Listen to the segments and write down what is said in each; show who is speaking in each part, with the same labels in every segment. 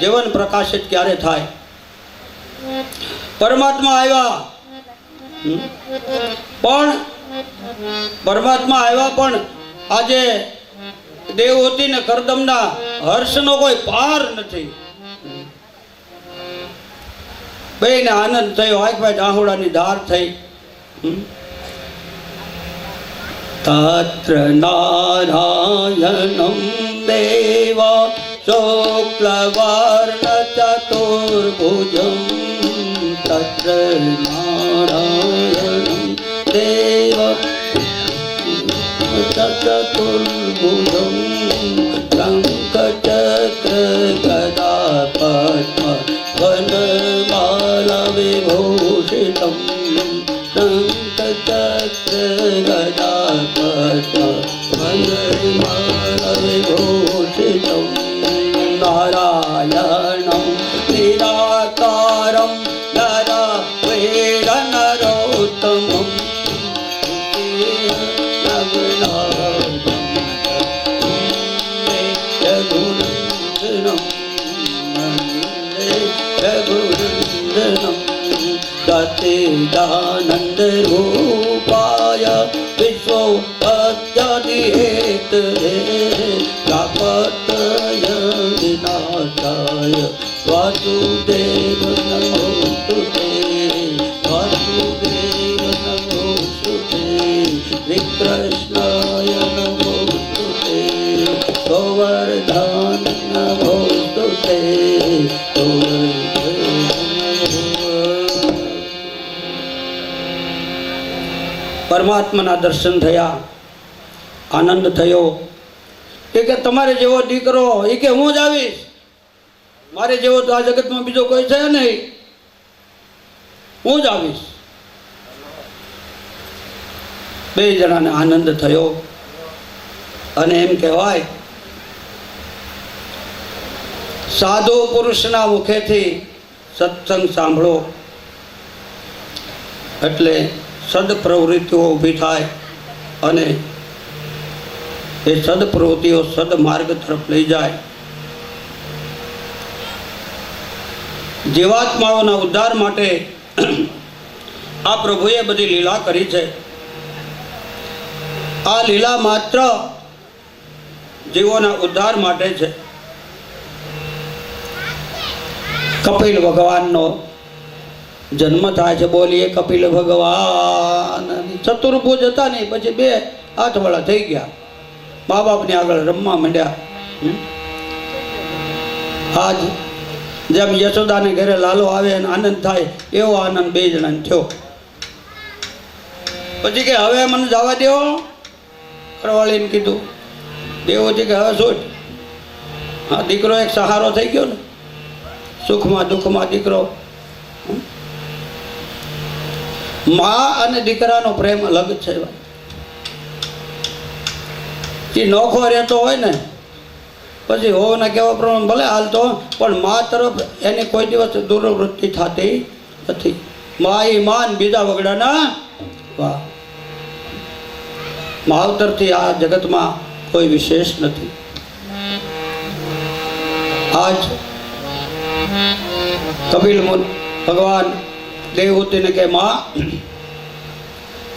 Speaker 1: જીવન પ્રકાશિત ક્યારે થાય? પરમાત્મા આવ્યા પણ આજે દેવહૂતિ ને કરદમના હર્ષનો કોઈ પાર નથી. બેને આનંદ થયો, આંખમાં આહુડાની ધાર થઈ. તત્ર નારાયણં દેવા શુક્લવર્ણ ચતુર્ભુજં તત્ર નારાયણં દેવા ચતુર્ભુજં શંખચક્ર ગદા પદ્મ વનમાલા વિભૂષિતં શંખચક્ર ગદા પદ્મ વનમાલા વિભૂષિતં નારાયણં નિરાકારં નરવેદ નરોત્તમં સच्चिदानंद रूपाय विश्वोपत्यादिहेतवे तापत्रय विनाशाय वासुदेव नमोस्तुते वासुदेव नमोस्तुते श्रीकृष्णाय नमोस्तुते गोवर्धन नमोस्तुते પરમાત્માના દર્શન થયા, આનંદ થયો. એ કે તમારે જેવો દીકરો, એ કે હું જ આવીશ, મારે જેવો તો આ જગતમાં બીજો કોઈ છે નહીં, હું જ આવીશ. બે જણાને આનંદ થયો અને એમ કહેવાય સાધુ પુરુષના મુખેથી સત્સંગ સાંભળો એટલે સદપ્રવૃત્તિઓ ઊભી થાય અને એ સદપ્રવૃત્તિઓ સદમાર્ગ તરફ લઈ જાય. જીવાત્માઓના ઉદ્ધાર માટે આ પ્રભુએ બધી લીલા કરી છે. આ લીલા માત્ર જીવોના ઉદ્ધાર માટે છે. કપિલ ભગવાનનો જન્મ થાય છે. બોલીએ કપિલ ભગવાન. ચતુર્ભુજ હતા નહીં, પછી 2 હાથવાળા થઈ ગયા, મા બાપની આગળ રમવા માંડ્યા. આજ જેમ યશોદાને ઘરે લાલો આવે અને આનંદ થાય એવો આનંદ 2 જણાને થયો. પછી કે હવે મને જવા દેવો, કરવાળીને કીધું. દેવોજી કે હવે શું? હા, દીકરો એક સહારો થઈ ગયો ને, સુખમાં દુઃખમાં દીકરો. મા અને દીકરાનો પ્રેમ અલગ છે. એ નોખો રહેતો હોય ને પછી હોવના કહેવા પ્રમાણે ભલે હાલતો, પણ મા તરફ એની કોઈ દિવસ દુર્વૃત્તિ થતી નથી. મા એ માન, બીજા વગડાના વાહ. માવતરથી આ જગતમાં કોઈ વિશેષ નથી. આજ કપિલ ભગવાન દેવહૂતિને કે માં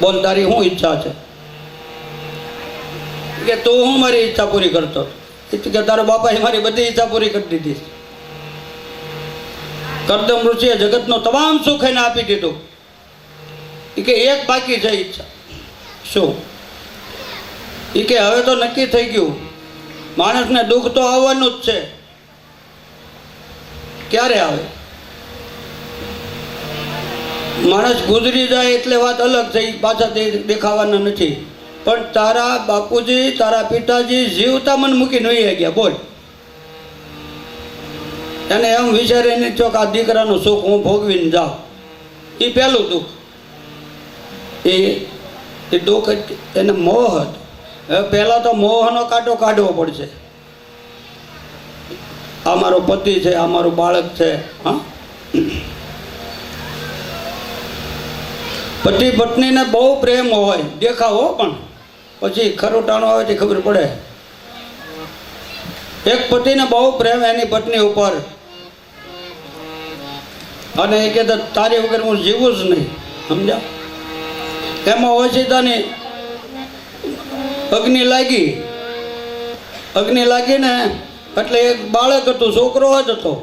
Speaker 1: બોલ, તારી શું ઈચ્છા છે? કે તું હું મારી ઈચ્છા પૂરી કરતો? કે તારા બાપાએ મારી બધી ઈચ્છા પૂરી કરી દીધી. કરદમ ઋષિએ જગતનો તમામ સુખ એને આપી દીધું. કે એક બાકી છે ઈચ્છા. શું? એ કે હવે તો નક્કી થઈ ગયું, માણસને દુઃખ તો આવવાનું જ છે. ક્યારે આવે? માણસ ગુજરી જાય એટલે વાત અલગ થઈ, પાછા દેખાવાના નથી. પણ તારા બાપુજી, તારા પિતાજી જીવતા મન મૂકીને વહી ગયા. બોલ, એને એમ વિચારીને ચોક આ દીકરાનું સુખ હું ભોગવીને જાઉં, એ પહેલું દુઃખ. એ દુઃખ એને મોહ હતો. હવે પહેલાં તો મોહનો કાંટો કાઢવો પડશે. આ મારો પતિ છે, આ મારું બાળક છે. હા, પતિ પત્નીને બહુ પ્રેમ હોય, દેખાવો, પણ પછી ખરોટાણો આવે તે ખબર પડે. એક પતિને બહુ પ્રેમ એની પત્ની ઉપર, અને એ કહેતા તારી વગર હું જીવું જ નહીં, સમજ્યા? એમાં ઓછીતાની અગ્નિ લાગીને એટલે એક બાળક હતું, છોકરો જ હતો.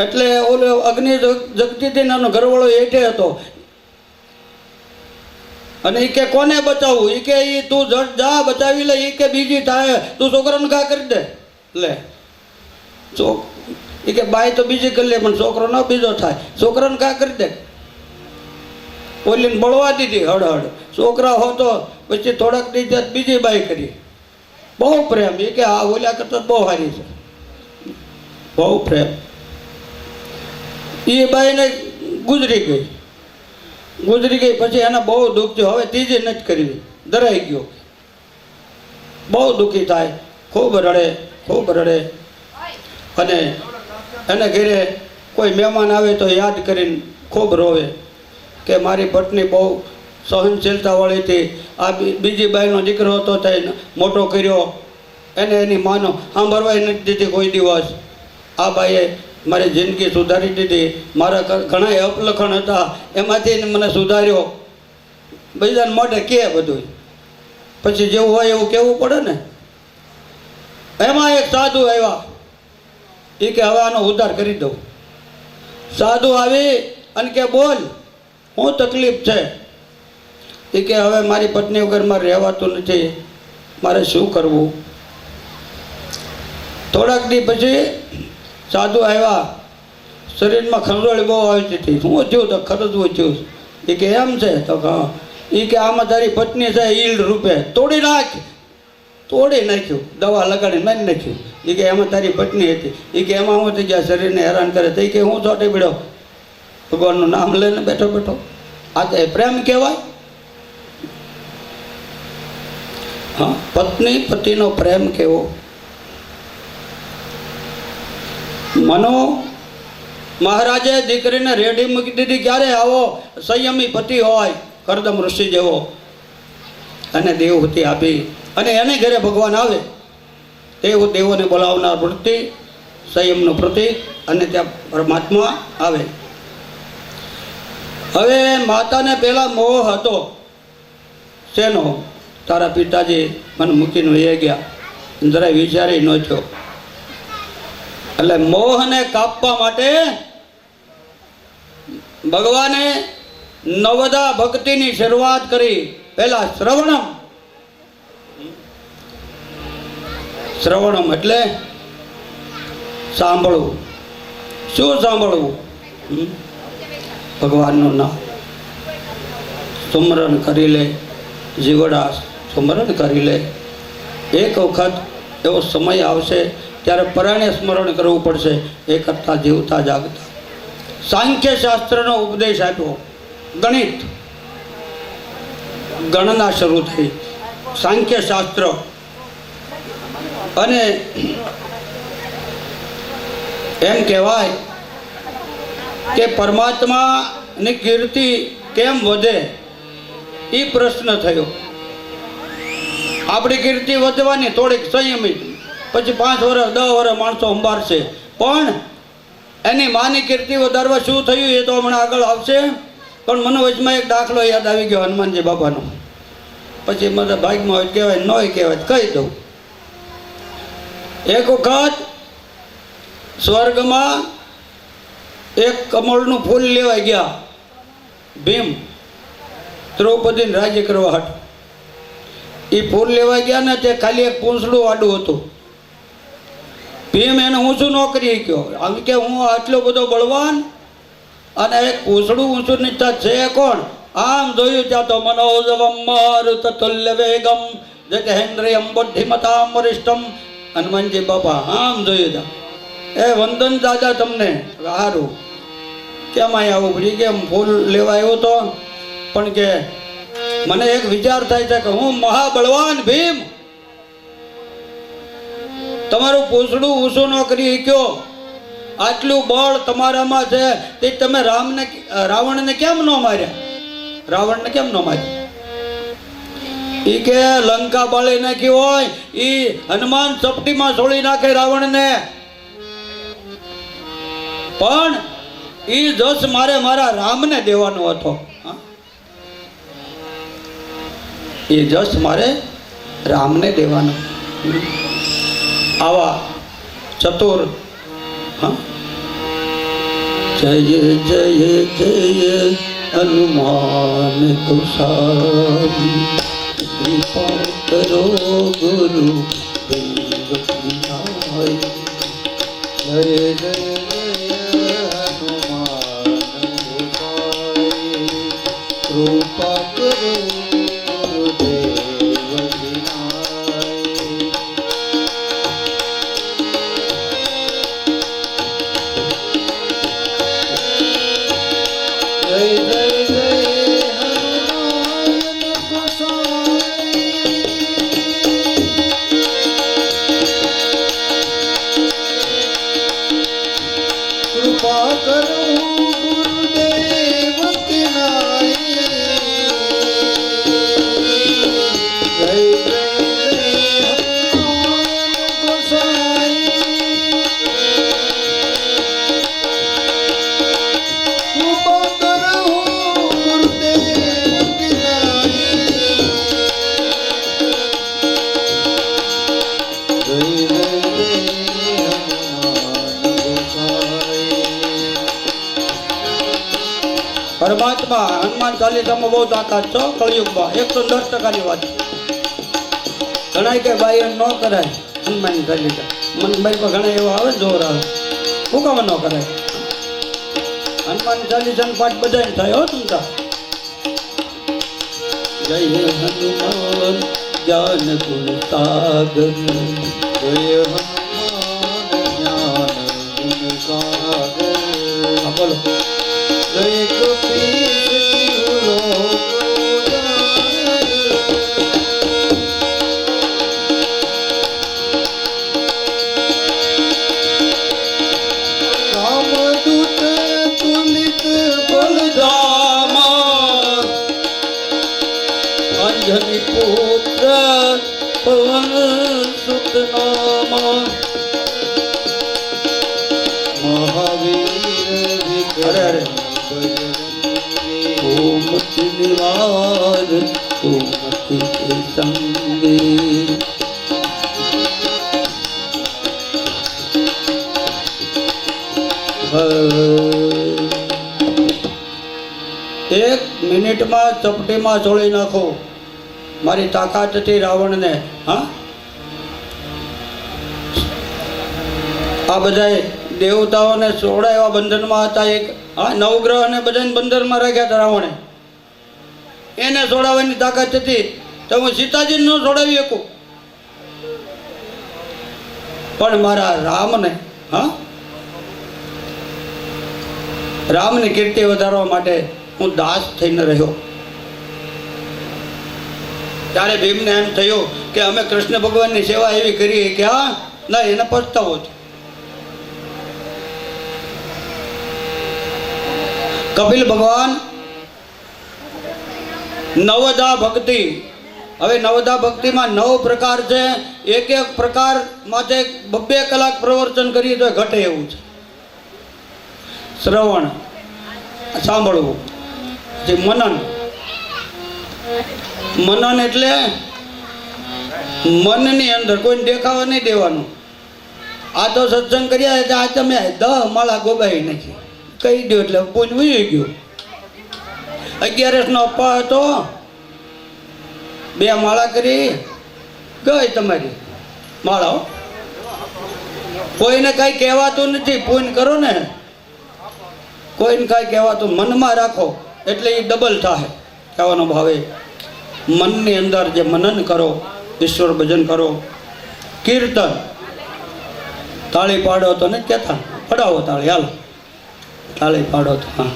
Speaker 1: એટલે ઓલો અગ્નિ જગતી હતી ને એનો ઘરવાળો હેઠે હતો. અને એ કે કોને બચાવવું? એ કે ઈ તું જટ જા બચાવી લે. એ કે બીજી થાય, તું છોકરાને ઘા કરી દે. લે એ કે બાઈ તો બીજી કરી લે, પણ છોકરો ન બીજો થાય, છોકરાને ઘા કરી દે. ઓલીને બળવા દીધી હળહળ. છોકરા હોતો પછી થોડાક દિવસ બીજી બાઈ કરી. બહુ પ્રેમ. એ કે આ ઓલ્યા કરતા બહુ સારી છે, બહુ પ્રેમ. એ બાઈને ગુજરી ગઈ. પછી એને બહુ દુઃખ થયું. હવે ત્રીજી નથી કરવી, ધરાઈ ગયો. બહુ દુઃખી થાય, ખૂબ રડે. અને એને ઘરે કોઈ મહેમાન આવે તો યાદ કરીને ખૂબ રોવે કે મારી પત્ની બહુ સહનશીલતાવાળી હતી. આ બીજી બાઈનો દીકરો હતો તે મોટો કર્યો, એને એની માનો સાંભળવા નથી દીધી કોઈ દિવસ. આ બાઈએ મારી જિંદગી સુધારી દીધી. મારા ઘણા અપલખણ હતા, એમાંથી મને સુધાર્યો. બીજાને માટે કે બધું પછી જેવું હોય એવું કહેવું પડે ને. એમાં એક સાધુ આવ્યા. એ કે હવે આનો ઉદ્ધાર કરી દઉં. સાધુ આવી અને કે બોલ, શું તકલીફ છે? એ કે હવે મારી પત્ની વગર મારે રહેવાતું નથી, મારે શું કરવું? થોડાક દી પછી સાધુ આવ્યા. શરીરમાં ખંજોળી બહુ આવતી હતી. શું થયું? તો ખરજવું થયું. એ કે એમ છે? તો હા. એ કે આમાં તારી પત્ની છે, ઈલ્ડ રૂપે તોડી નાખ્યું, દવા લગાડી મારી નાખ્યું. એ કે એમાં તારી પત્ની હતી. એ કે એમાં શું થઈ ગયા? શરીરને હેરાન કરે. તો એ કે હું ચોટી પડ્યો ભગવાનનું નામ લઈને બેઠો. આ તો પ્રેમ કહેવાય. હા, પત્ની પતિનો પ્રેમ કેવો. મનો મહારાજે દીકરીને રેડી મૂકી દીધી. ક્યારે? આવો સંયમી પતિ હોય, કરદમ ઋષિ જેવો, અને દેવહૂતિ આપી. અને એને ઘરે ભગવાન આવે, દેવોને બોલાવનાર વૃત્તિ, સંયમનું પ્રતીક, અને ત્યાં પરમાત્મા આવે. હવે માતાને પેલા મોહ હતો. શેનો? તારા પિતાજી મને મૂકીને વહી ગયા, જરાય વિચારી ન થયો. એટલે મોહને કાપવા માટે ભગવાને નવદા ભક્તિની શરૂઆત કરી. પહેલા શ્રવણમ એટલે સાંભળવું. શું સાંભળવું? ભગવાનનું નામ. સુમરણ કરી લે, જીવડા સુમરણ કરી લે. એક વખત એવો સમય આવશે ત્યારે પરાણે સ્મરણ કરવું પડશે, એ કરતાં જીવતા જાગતા. સાંખ્ય શાસ્ત્રનો ઉપદેશ આપ્યો. ગણના શરૂ થઈ, સાંખ્ય શાસ્ત્ર. અને એમ કહેવાય કે પરમાત્માની કીર્તિ કેમ વધે એ પ્રશ્ન થયો. આપણી કીર્તિ વધવાની થોડીક સંયમિત, પછી 5 વર્ષ 10 વર્ષ માણસો સંભાળશે, પણ એની માની કીર્તિ વધારવા શું થયું એ તો હમણાં આગળ આવશે. પણ મને વચમાં એક દાખલો યાદ આવી ગયો હનુમાનજી બાપાનો. પછી મને ભાગમાં હોય કહેવાય, ન કહેવાય કહી દઉં. એક વખત સ્વર્ગમાં એક કમળનું ફૂલ લેવા ગયા ભીમ, દ્રૌપદીને રાજ્ય કરવા હાટ. એ ફૂલ લેવા ગયા ને તે ખાલી એક પૂંછડું આડું હતું. ભીમ એને ઊંચું ન કરી ગયો. આમ કે હું આટલો બધો બળવાન અને એક પૂંછડું ઊંચું નીચા છે કોણ? આમ જોયું ત્યાં તો મનોજવમ મારુત તુલ્ય વેગમ જગહેન્દ્રિયમ બુદ્ધિમતામ વરિષ્ઠમ. હનુમાનજી બાપા આમ જોયું ત્યાં. એ વંદન દાદા તમને. સારું, કેમ અહીં આવું પડી? કેમ ફૂલ લેવા આવ્યો તો? પણ કે મને એક વિચાર થાય છે કે હું મહાબળવાન ભીમ, તમારું પૂંછડું ઊંચું ન કરી શક્યો, આટલું બળ તમારામાં છે, તે તમે રાવણને કેમ ન માર્યા? રાવણને કેમ ન માર્યા? એ કે લંકા બાળી નાખી હોય એ હનુમાન ચપટીમાં છોડી નાખે રાવણને, પણ એ જશ મારે મારા રામને દેવાનો હતો. એ જશ મારે રામને દેવાનો. આવા ચતુર જય જય જય હનુમાન કુશાલી કૃપા કરો ગુરુ જય જય કૃપા કરો પરમાત્મા હનુમાન ચાલીસામાં બહુ તાકાત છો. કળિયુગમાં 110% વાત. ઘણા કે બાઈ ન કરાય હનુમાન ચાલીસા. મનભાઈ પર ઘણા એવા આવે જોર આવે. શું કામ ન કરાય? હનુમાન ચાલીસા પાઠ બધાને થાય હો તુમતા. જય હનુમાન જ્ઞાન ગુણ સાગર, જય હનુમાન જ્ઞાન ગુણ સાગર. બોલો જય અંજની પુત્ર પવન સુત નામ મહાવીર. અરે અરે ઓમતિ નિવાર ઓમતિ સંગે. એક મિનિટમાં ચપટીમાં ચોળી નાખો. મારી તાકાત હતી રાવણને. હા, આ બધા દેવતાઓને છોડાવ્યા બંધનમાં હતા. એક નવગ્રહ અને બધાને બંધનમાં રાખ્યા હતા રાવણે. એને છોડાવવાની તાકાત હતી તો હું સીતાજીને ન છોડાવી શકું. પણ મારા રામને રામની કીર્તિ વધારવા માટે હું દાસ થઈને રહ્યો. ત્યારે ભીમને એમ થયું કે અમે કૃષ્ણ ભગવાનની સેવા એવી કરીએ કે ના, એને પછતાવો છે. કપિલ ભગવાન નવદા ભક્તિ. હવે નવદા ભક્તિમાં 9 પ્રકાર છે. એક પ્રકાર માટે 2 કલાક પ્રવચન કરીએ તો ઘટે એવું છે. શ્રવણ, સાંભળવું. જે મનન. મનન એટલે મનની અંદર કોઈને દેખાવા નહીં દેવાનું. આ તો સત્સંગ કર્યા એટલે આ તમે 10 માળા ગોબાઈ નાખી કહી દો એટલે પૂન ઉઈ ગયું. 11નો અપ્પા હતો, 2 માળા કરી ગઈ તમારી માળાઓ. કોઈને કાંઈ કહેવાતું નથી. પૂન કરો ને, કોઈને કાંઈ કહેવાતું મનમાં રાખો એટલે એ ડબલ થાય. કહેવાનો ભાવે મનની અંદર જે મનન કરો, ઈશ્વર ભજન કરો, કીર્તન. તાળી પાડો તો ને કહેતા પડાવો તાળી, હાલો તાળી પાડો તો. હા,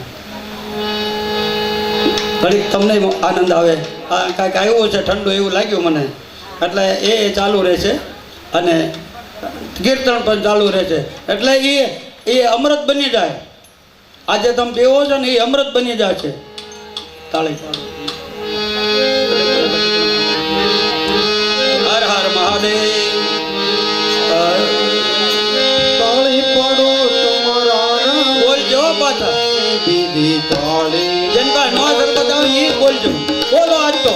Speaker 1: ઘડીક તમને આનંદ આવે. કાંઈક આવ્યું છે ઠંડુ એવું લાગ્યું મને, એટલે એ ચાલુ રહેશે અને કીર્તન પણ ચાલુ રહેશે. એટલે એ અમૃત બની જાય. આજે તમે બેવો છો ને એ અમૃત બની જાય છે. તાળી પાડો. હર હર મહાદેવ. તાળી પાડો તમારા બોલજો પાછા. जिनका नो सर बताओ ये बोल जो बोलो आज तो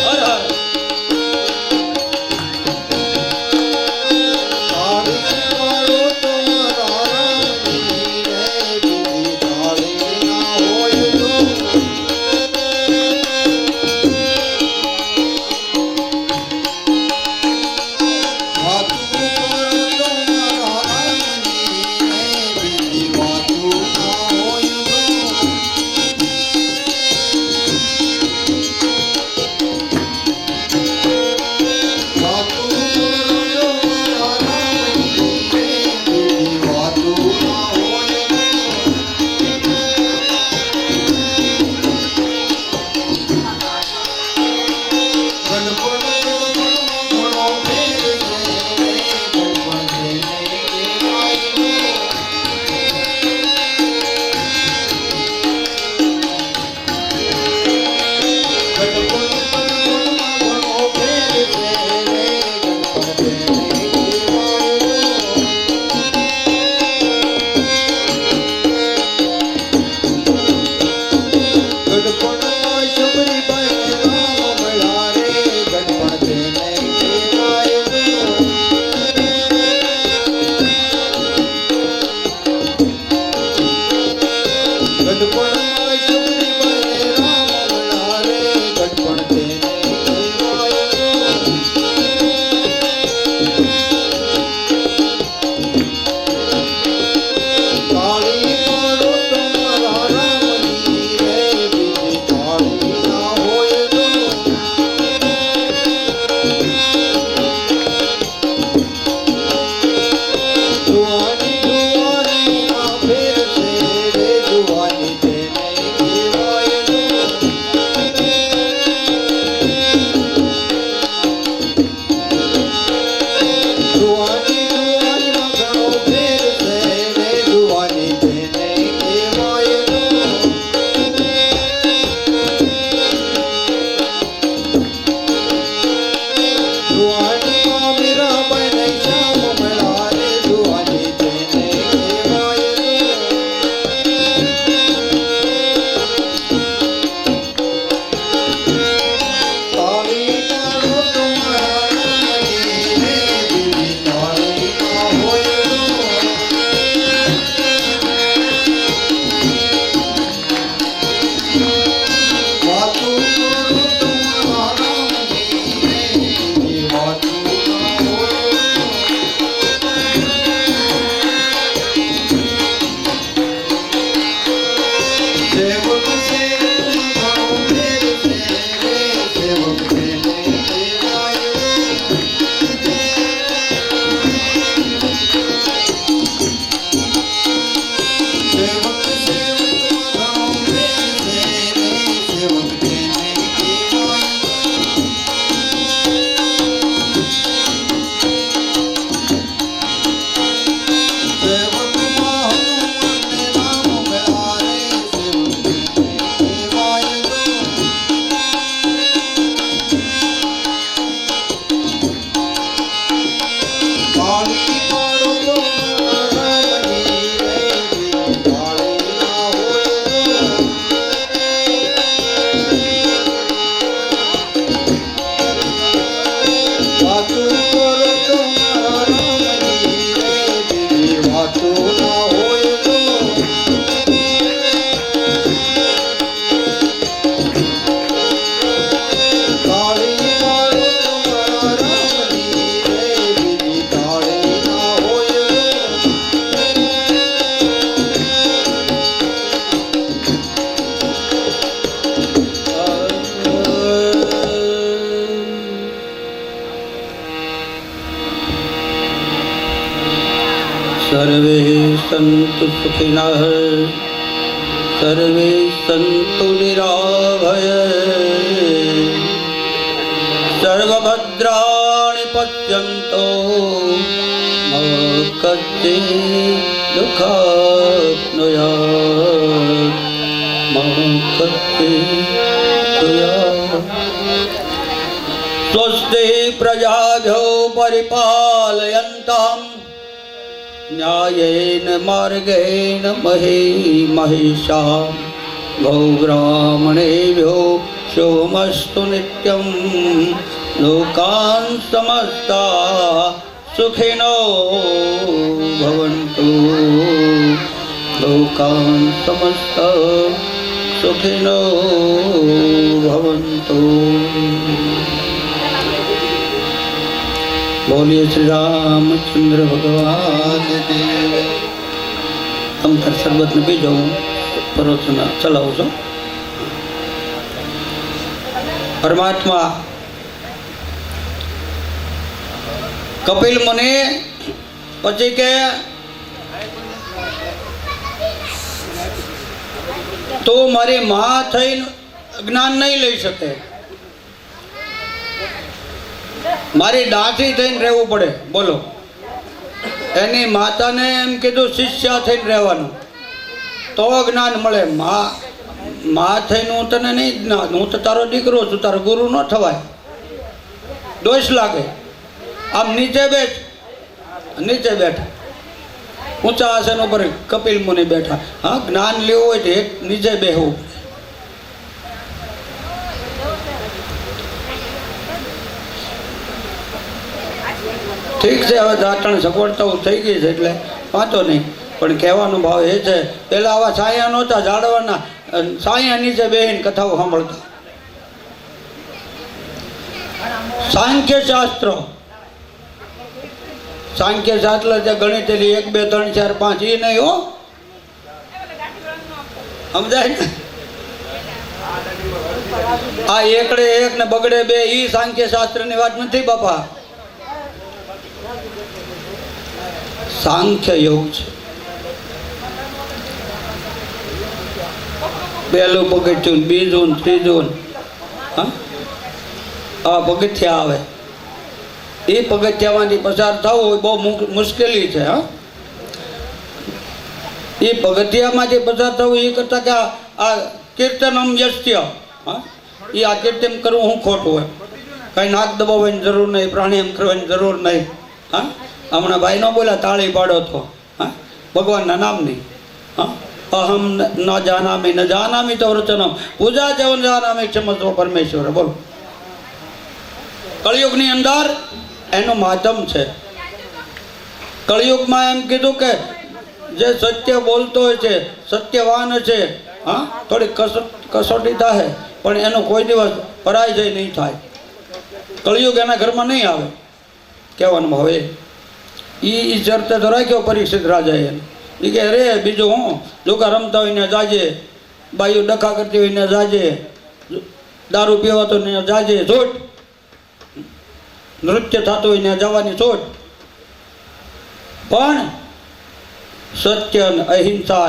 Speaker 1: हर हर सर्वे सन्तु सुखिनः सर्वे सन्तु निराभय सर्वभद्राणि पश्यन्तु मा कश्चित् दुःखाप्नुयात् मा कश्चित् भूयात्। स्वस्ति प्रजाभ्यो परिपालयन्ताम् न्यायेन मार्गेण महे महिषा गौ ब्राह्मणेभ्यो शुभमस्तु नित्यं लोकान् समस्ता सुखिनो भवन्तु लोकान् समस्ता सुखिनो भवन्तु। बोलिए श्री रामचंद्र भगवान देव। तम तर शरबत ने पी जाऊँ परोसना चलाओ છો। परमात्मा कपिल मुनि પછી કે તો મારી માં થઈને જ્ઞાન નહીં લઈ શકે, મારી દાસી થઈને રહેવું પડે। બોલો, એની માતાને એમ કીધું શિષ્યા થઈને રહેવાનું તો જ્ઞાન મળે। માં થઈને હું તને નહીં જ્ઞાન, હું તો તારો દીકરો છું, તારો ગુરુ ન થવાય, દોષ લાગે। આમ નીચે બેઠ, નીચે બેઠા ઊંચા આસન ઉપર કપિલ મુનિ બેઠા। હા, જ્ઞાન લેવું હોય તો એક નીચે બેહવું। ઠીક છે, હવે દાંતણ સગવડતાઓ થઈ ગઈ છે એટલે વાંધો નહીં, પણ કહેવાનો ભાવ એ છે પેલા આવા છાયા નહોતા ઝાડવાના, છાયા નીચે બેહીને કથાઓ સાંભળતા। સાંખ્ય શાસ્ત્ર, સાંખ્ય શાસ્ત્ર જે ગણિતેલી 1 2 3 4 5 એ નહીં હો, સમજાય ને? આ એકડે 1 ને બગડે 2 ઈ સાંખ્ય શાસ્ત્ર ની વાત નથી બાપા। સાંખ્ય યોગ છે। પહેલું પગથિયું, બીજું, ત્રીજું, આ પગથિયા આવે, એ પગથિયામાંથી પસાર થવું હોય બહુ મુશ્કેલી છે। હા, એ પગથિયામાંથી પસાર થવું એ કરતાં કે આ કીર્તનમ યસ્ય, હા, એ આ કીર્તન કરવું હું ખોટું હોય, કાંઈ નાક દબાવવાની જરૂર નહીં, પ્રાણાયામ કરવાની જરૂર નહીં। હા, હમણાં ભાઈ ન બોલ્યા તાળી પાડો તો, હા, ભગવાનના નામની। હા, અહમ ન જાનામી ન જાનામી તો વચનમ પૂજા જવન જાનામી ક્ષમસ્વ પરમેશ્વર। બોલો, કળિયુગની અંદર એનું માધ્યમ છે। કળિયુગમાં એમ કીધું કે જે સત્ય બોલતો હોય છે, સત્યવાન છે, હા, થોડી કસોટી થાય પણ એનો કોઈ દિવસ પરાજય નહીં થાય। કળિયુગ એના ઘરમાં નહીં આવે, કહેવાનું હવે એ ચર્ચા તો રાખ્યો પરીક્ષિત રાજાએ, એ કે રે બીજું હું જોકા રમતા હોય ને જાજે, બાઈઓ ડખા કરતી હોય ને જાજે, દારૂ પીવાતો ને જાજે, છોટ, નૃત્ય થતું હોય ને જવાની છોટ, પણ સત્ય અહિંસા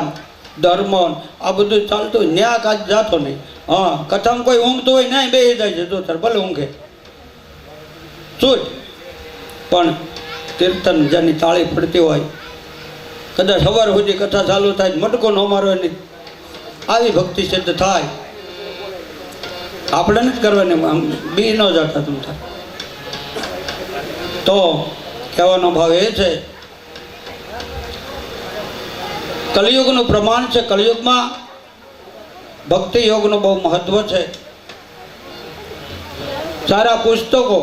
Speaker 1: ધર્મ આ બધું ચાલતું હોય ન્યા કાજ જાતો નહીં। હા, કથામાં કોઈ ઊંઘતું હોય ન્યાય બેસી જાય છે, જો તાર ભલે ઊંઘે છૂટ, પણ કીર્તન જેની તાળી પડતી હોય, કદાચ સવાર સુધી કથા ચાલુ થાય, મટકો ન મારો એની આવી ભક્તિ સિદ્ધ થાય। આપણે નથી કરવાની, આમ બી ન જતા તમે થાય। તો કહેવાનો ભાવ એ છે કલિયુગનું પ્રમાણ છે, કલિયુગમાં ભક્તિ યોગનું બહુ મહત્વ છે। સારા પુસ્તકો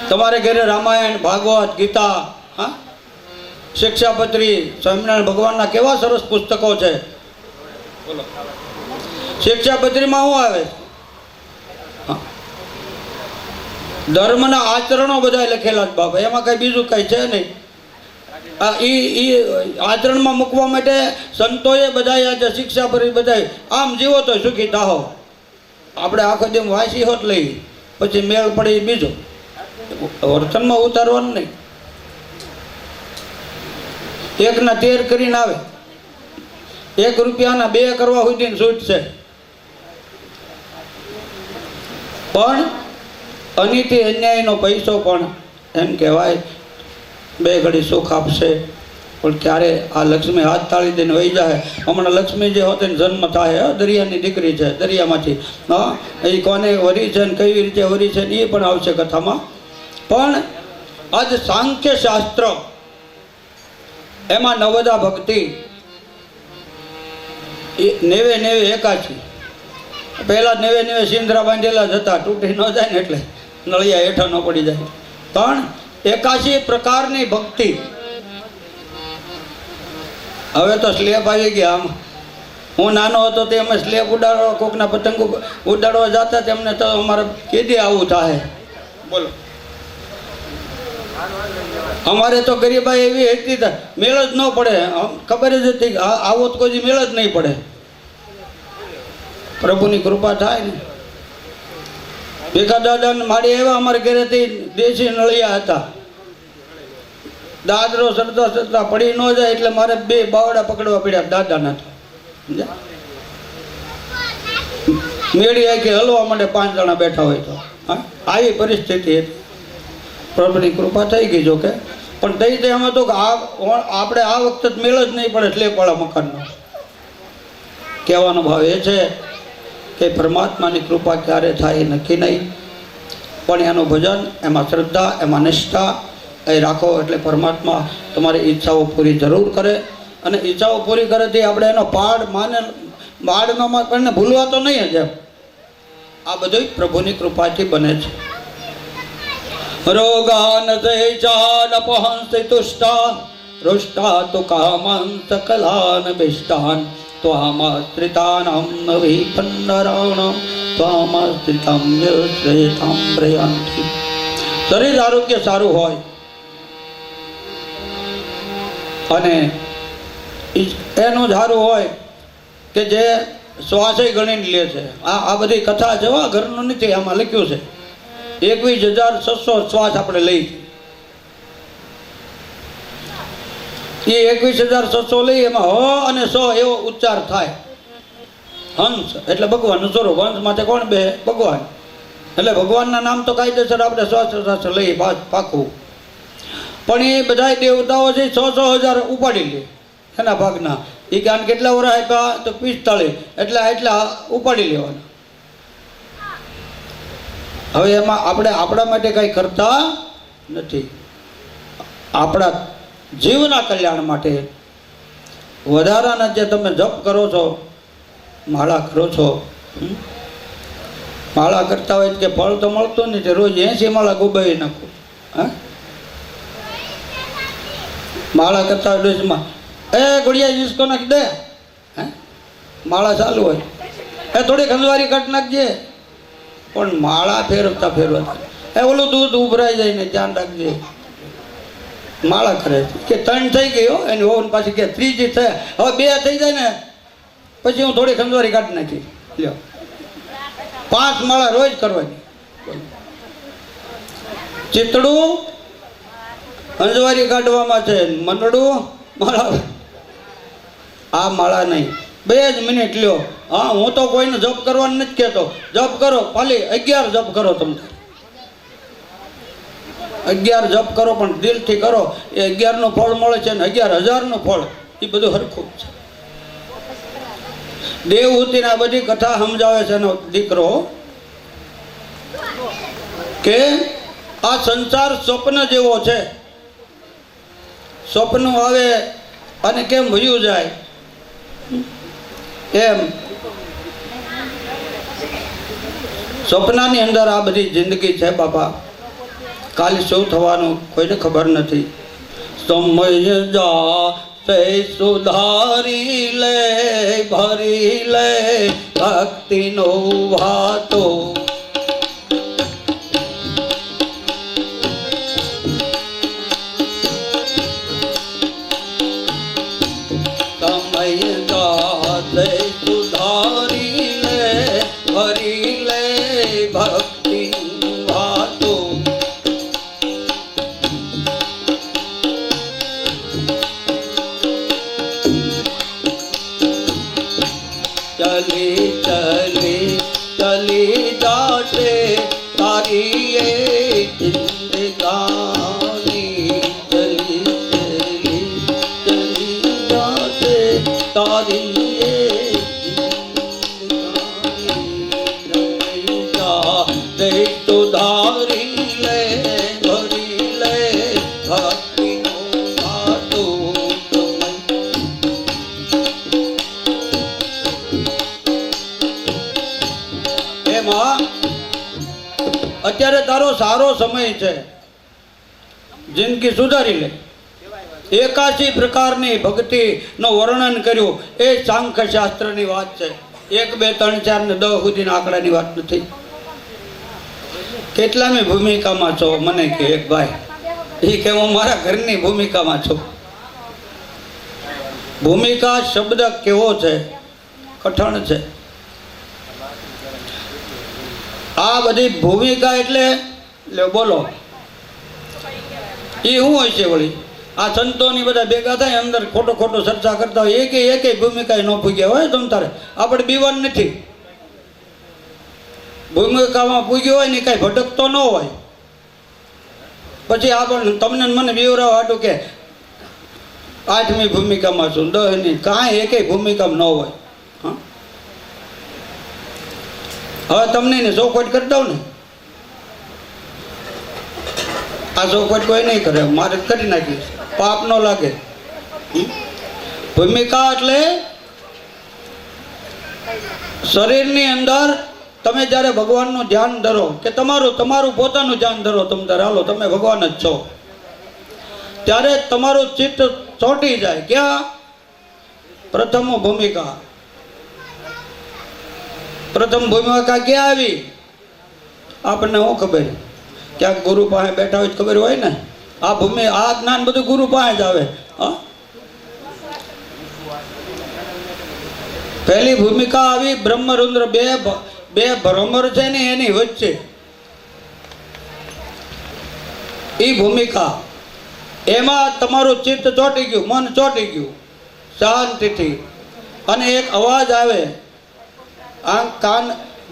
Speaker 1: તમારે ઘરે રામાયણ, ભાગવત, ગીતા, હા, શિક્ષાપત્રી, સ્વામિનારાયણ ભગવાનના કેવા સરસ પુસ્તકો છે। બોલો, શિક્ષાપત્રીમાં શું આવે? ધર્મના આચરણો બધા લખેલા જ બાપા, એમાં કઈ બીજું કઈ છે નહીં। આચરણમાં મૂકવા માટે સંતોએ બધા આજે શિક્ષા કરી, બધા આમ જીવો તો સુખી થાઓ। આપણે આખો જેમ વાંચી હોત લઈ પછી મેળ પડે બીજો, વર્તનમાં ઉતારવાનું નહીં। 1 ના 13 કરીને આવે, 1 રૂપિયાના 2 કરવા સુધીની છૂટ છે, પણ અનિતિ અન્યાયનો પૈસો પણ એમ કહેવાય 2 ઘડી સુખ આપશે, પણ ક્યારે આ લક્ષ્મી હાથ તાળી દઈને વહી જાય। હમણાં લક્ષ્મી જે હોતે જન્મ થાય, દરિયાની દીકરી છે, દરિયામાંથી, હા, એ કોને વરી છે ને કેવી રીતે વરી છે એ પણ આવશે કથામાં। પણ આજ સાંખ્ય શાસ્ત્ર એમાં નવદા ભક્તિ, નેવે નેવે એકાચી. પહેલાં નેવે નેવે સિંદરા બાંધેલા જ હતા, તૂટી ન જાય ને એટલે નળિયા હેઠા ન પડી જાય. પણ 81 પ્રકારની ભક્તિ. હવે તો સ્લેબ આવી ગયા. આમ હું નાનો હતો તે અમે સ્લેબ ઉડાડવા, કોકના પતંગ ઉડાડવા જતા તેમને તો અમારે કીધી આવું થાય. બોલો, અમારે તો ગરીબાઈ એવી હતી, મેળ જ ન પડે. ખબર જ હતી આવો તો કોઈ મેળ જ નહીં પડે. પ્રભુની કૃપા થાય ને. ભેગા દાદાને માડી આવ્યા અમારે ઘરેથી, દેશી નળિયા હતા. દાદરો સરતા સરતા પડી ન જાય એટલે મારે 2 બાવડા પકડવા પડ્યા દાદાના. મેળી આખી હલવા માંડે 5 જણા બેઠા હોય તો. આવી પરિસ્થિતિ હતી. પ્રભુની કૃપા થઈ ગઈ. જો કે પણ થઈ જાય એમાં તો આપણે આ વખતે મેળ જ નહીં પડે સ્લેબવાળા મકાનનો. કહેવાનો ભાવ એ છે કે પરમાત્માની કૃપા ક્યારે થાય નક્કી નહીં, પણ એનું ભજન, એમાં શ્રદ્ધા, એમાં નિષ્ઠા એ રાખો એટલે પરમાત્મા તમારી ઈચ્છાઓ પૂરી જરૂર કરે. અને ઈચ્છાઓ પૂરી કરેથી આપણે એનો પાડનો પણ ભૂલવા તો નહીં જ. આ બધું પ્રભુની કૃપાથી બને છે. રોગાન જૈચાન પહંસી તુષ્ટાન રુષ્ટા તુ કામં સકલાન વિષ્ટાન ત્વામાશ્રિતાનામ વિપન્નરાણામ ત્વામાશ્રિતમ યશ્રેતામ પ્રયાન્તિ. શરીર આરોગ્ય સારું હોય અને એનું સારું હોય કે જે શ્વાસે ગણીને લે છે. આ બધી કથા છે, ઘરનું નથી. આમાં લખ્યું છે 21,600 શ્વાસ આપણે લઈ. એ 21,600 લઈ, એમાં હ અને સ એવો ઉચ્ચાર થાય. હંસ એટલે ભગવાનનું સ્વરૂપ. હંસ માટે કોણ બે? ભગવાન. એટલે ભગવાનના નામ તો કાયદેસર આપણે શ્વાસ લઈએ પાકું. પણ એ બધા દેવતાઓ છે 600,000 ઉપાડી લે એના ભાગના. એ કાન કેટલા વર્ષ આપ્યા તો 45, એટલા ઉપાડી લેવાના. હવે એમાં આપણે આપણા માટે કંઈ કરતા નથી. આપણા જીવના કલ્યાણ માટે વધારાના જે તમે જપ કરો છો, માળા કરો છો, માળા કરતા હોય કે ફળ તો મળતું નથી. રોજ 80 માળા ગોબાવી નાખો. માળા કરતા હોય ડોસમાં ગુડિયા ઈસકો નાખી દે. માળા ચાલુ હોય થોડી ખંજવારી કાઢ નાખજે. પણ માળા ફેરવતા ઓલું દૂધ ઉભરાઈ જાય ને ધ્યાન રાખજે. માળા કરે કે 3 થઈ ગઈ હો એની ઓવન પાછી કે 3જી થયા. હવે 2 થઈ જાય ને પછી હું થોડી ખંજવારી કાઢી નાખી. લ્યો 5 માળા રોજ કરવાની. ચિતડું ખંજવારી કાઢવામાં છે, મંડળું માળા. આ માળા નહીં. 2 જ મિનિટ લ્યો. હા, હું તો કોઈને જપ કરવાનું નથી કહેતો. જપ કરો, ખાલી 11 જપ કરો. તમને 11 જપ કરો, પણ દિલથી કરો. એ 11નું ફળ મળે છે ને 11,000નું ફળ. એ બધું હરખું છે. દેવહૂતિના બધી કથા સમજાવે છે એનો દીકરો કે આ સંસાર સ્વપ્ન જેવો છે. સ્વપ્ન આવે અને કેમ વયું જાય એમ સ્વપ્નની અંદર આ બધી જિંદગી છે બાપા. કાલે શું થવાનું કોઈને ખબર નથી. સમય જા તે સુધારી લે, ભરી લે ભક્તિનો વાતો. સુધારી લે, ભરી લે ભક્તિ વાતો. ચલી ચલી ચલી જાતે તારી એ જિંદગાની. ચલી ચલી ચલી જાતે તારી સુધારી લે, ભરી લે ભક્તિનો વાતો. અત્યારે તારો સારો સમય છે, જિંદગી સુધારી લે. 81 પ્રકારની ભક્તિનું વર્ણન કર્યું એ સાંખ્ય શાસ્ત્રની વાત છે. 1 2 3 4 ને 10 સુધીના આંકડાની વાત નથી. કેટલામી ભૂમિકામાં છો મને કે એક ભાઈ, એ કે હું મારા ઘરની ભૂમિકામાં છું. ભૂમિકા શબ્દ કેવો છે, કઠણ છે. આ બધી ભૂમિકા એટલે બોલો એ શું હોય છે વળી? આ સંતોની બધા ભેગા થાય અંદર ખોટો ખોટો ચર્ચા કરતા હોય, એક ભૂમિકા ન પૂગ્યા હોય તમ તારે. આપણે બીવાન નથી, ભૂમિકામાં પૂગ્યો હોય ને કાંઈ ભટકતો ન હોય. પછી આપણે તમને મને બીવરાવા હાટું કે 8મી ભૂમિકામાં છું, 10ની, કાંઈ એકેય ભૂમિકામાં ન હોય. હા, હવે તમને ને ચોખવટ કરી દઉં ને, આ ચોખવટ કોઈ નહીં કરે, મારે કરી નાખીશ, પાપ ન લાગે. ભૂમિકા એટલે શરીરની અંદર તમે જ્યારે ભગવાનનું ધ્યાન ધરો કે તમારું પોતાનું ધ્યાન ધરો, તમે તારે હાલો તમે ભગવાન જ છો, ત્યારે તમારું ચિત્ત ચોંટી જાય. ક્યાં? પ્રથમ ભૂમિકા. પ્રથમ ભૂમિકા ક્યાં આવી? આપણને શું ખબર? ક્યાંક ગુરુ પાસે બેઠા હોય ખબર હોય ને. આ જ્ઞાન બધું ગુરુ પાસે જ આવે. પહેલી ભૂમિકા આવી બ્રહ્મરુદ્ર, બે ભ્રમર છે ને એની વચ્ચે એ ભૂમિકા. એમાં તમારું ચિત્ત ચોંટી ગયું, મન ચોંટી ગયું શાંતિથી, અને એક અવાજ આવે. આંખ કાન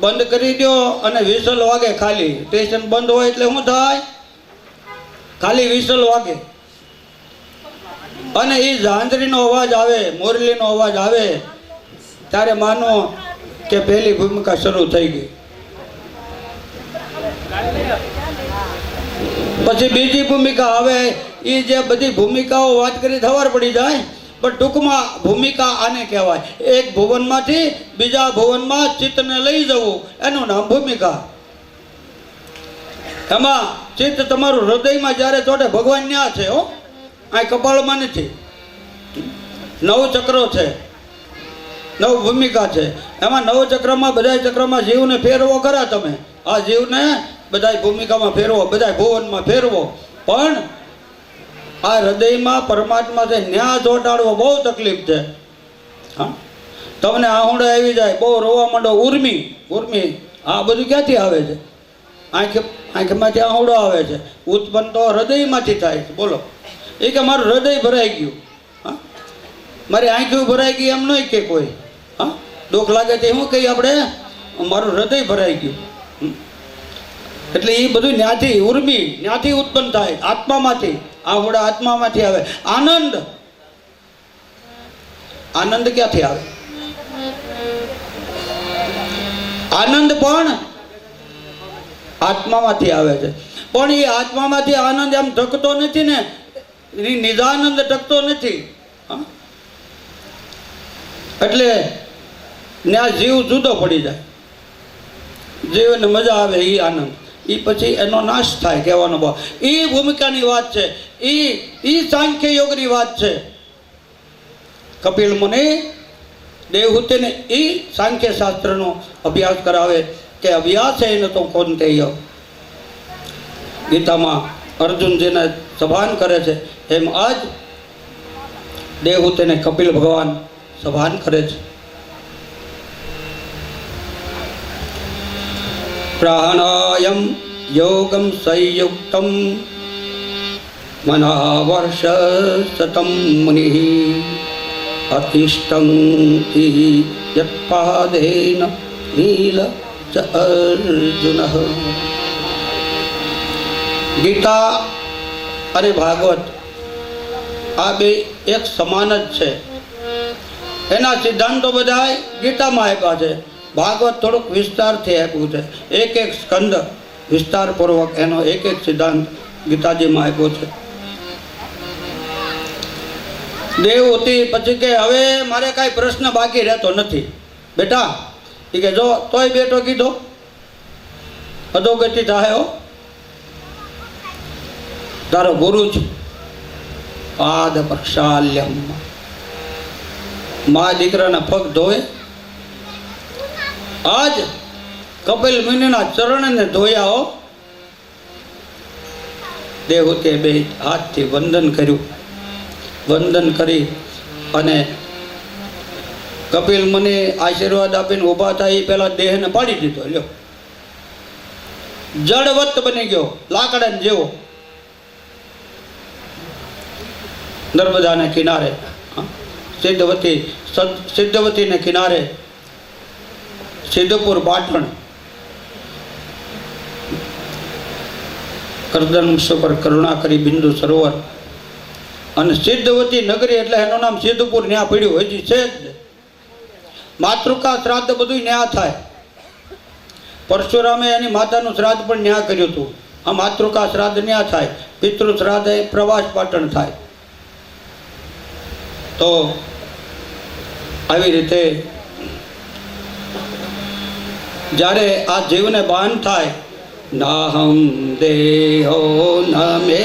Speaker 1: બંધ કરી દો અને વિસલ વાગે. ખાલી સ્ટેશન બંધ હોય એટલે શું થાય? ખાલી વિસલ વાગે અને એ ઝાંઝરીનો અવાજ આવે, મોરલીનો અવાજ આવે, ત્યારે માનો કે પહેલી ભૂમિકા શરૂ થઈ ગઈ. પછી બીજી ભૂમિકા આવે. એ જે બધી ભૂમિકાઓ વાત કરી ખબર પડી જાય, પણ ટૂંકમાં ભૂમિકા આને કહેવાય. એક ભુવનમાંથી બીજા ભુવનમાં ચિત્તને લઈ જવું, એનું નામ ભૂમિકા. એમાં ચિત્ત તમારું હૃદયમાં જ્યારે ચોટે, ભગવાન ન્યા છે હો, આ કપાળમાં નથી. 9 ચક્રો છે, 9 ભૂમિકા છે. એમાં 9 ચક્રમાં બધા ચક્રમાં જીવને ફેરવો ખરા તમે. આ જીવને બધા ભૂમિકામાં ફેરવો, બધા ભુવનમાં ફેરવો, પણ આ હૃદયમાં પરમાત્મા છે ન્યા ચોંટાડવો બહુ તકલીફ છે. હા, તમને આહુડા આવી જાય, બહુ રોવા માંડો, ઉર્મી. આ બધું ક્યાંથી આવે છે? આંખમાંથી આહુડો આવે છે. ઉત્પન્ન તો હૃદયમાંથી થાય છે. બોલો, એ કે મારું હૃદય ભરાઈ ગયું, હા, મારી આંખી ભરાઈ ગઈ એમ નહીં કે કોઈ. હા, દુઃખ લાગે તે શું કહીએ આપણે? મારું હૃદય ભરાઈ ગયું. એટલે એ બધું ન્યાથી ઉર્મી, ન્યાથી ઉત્પન્ન થાય, આત્મામાંથી. આહુડા આત્મામાંથી આવે. આનંદ ક્યાંથી આવે? આનંદ પણ આત્મામાંથી આવે છે. પણ એ આત્મામાંથી આનંદ એમ ટકતો નથી ને, નિજાનંદ ટકતો નથી. એટલે ત્યાં જીવ જુદો પડી જાય. જીવને મજા આવે એ આનંદ, એ પછી એનો નાશ થાય. કહેવાનો ભાવ એ ભૂમિકાની વાત છે, એ સાંખ્ય યોગની વાત છે. કપિલ મુનિ દેવહૂતિને એ સાંખ્ય શાસ્ત્રનો અભ્યાસ કરાવે કે અભ્યાસ છે એને તો કોણ કહીએ. ગીતામાં અર્જુનજીને સભાન કરે છે, એમ આજ દેવહૂતિને કપિલ ભગવાન સભાન કરે છે. પ્રાણાયમ યોગમ સંયુક્તમ મનાવર્ષ સતમ મુનિ અતિષ્ઠં યત્પાદેન નીલ ચ અર્જુન. ગીતા અને ભાગવત આ બે એક સમાન જ છે. એના સિદ્ધાંતો બધા ગીતામાં આપ્યા છે. ભાગવત થોડુંક વિસ્તારથી આપ્યું છે. એક સ્કંદ વિસ્તારપૂર્વક એનો એક સિદ્ધાંત ગીતાજીમાં આપ્યો છે. દેવહૂતિ પછી કે હવે મારે કાંઈ પ્રશ્ન બાકી રહેતો નથી બેટા. એ કે જો તોય બેટો કીધો. અધોગતિ થાય હો. તારો ગુરુ છે પાદ પ્રક્ષાલ્યમ, મા દીકરાના પગ ધોવે. આજ કપિલ મુનિના ચરણને ધોયા હો. દેવહૂતિએ બે હાથથી વંદન કર્યું. વંદન કરી અને કપિલ મુનિ આશીર્વાદ આપીને ઊભા થાય એ પહેલા દેહને પાડી દીધો. લ્યો, જડવત બની ગયો, લાકડા જેવો. નર્મદાને કિનારે, સિદ્ધવતીને કિનારે સિદ્ધપુર પાટણ, કરદંશ પર કરુણા કરી બિંદુ સરોવર અને સિદ્ધવતી નગરી એટલે એનું નામ સિદ્ધપુર. ન્યા પડ્યું હજી છે જ. માતૃકા શ્રાદ્ધ બધું ન્યા થાય. પરશુરામે એની માતાનું શ્રાદ્ધ પણ ન્યા કર્યું હતું. આ માતૃકા શ્રાદ્ધ ન્યા થાય. પિતૃ શ્રાદ્ધ એ પ્રવાસ પાટણ થાય. તો આવી રીતે જ્યારે આ જીવને ભાન થાય, નાહમ દેહો ન મે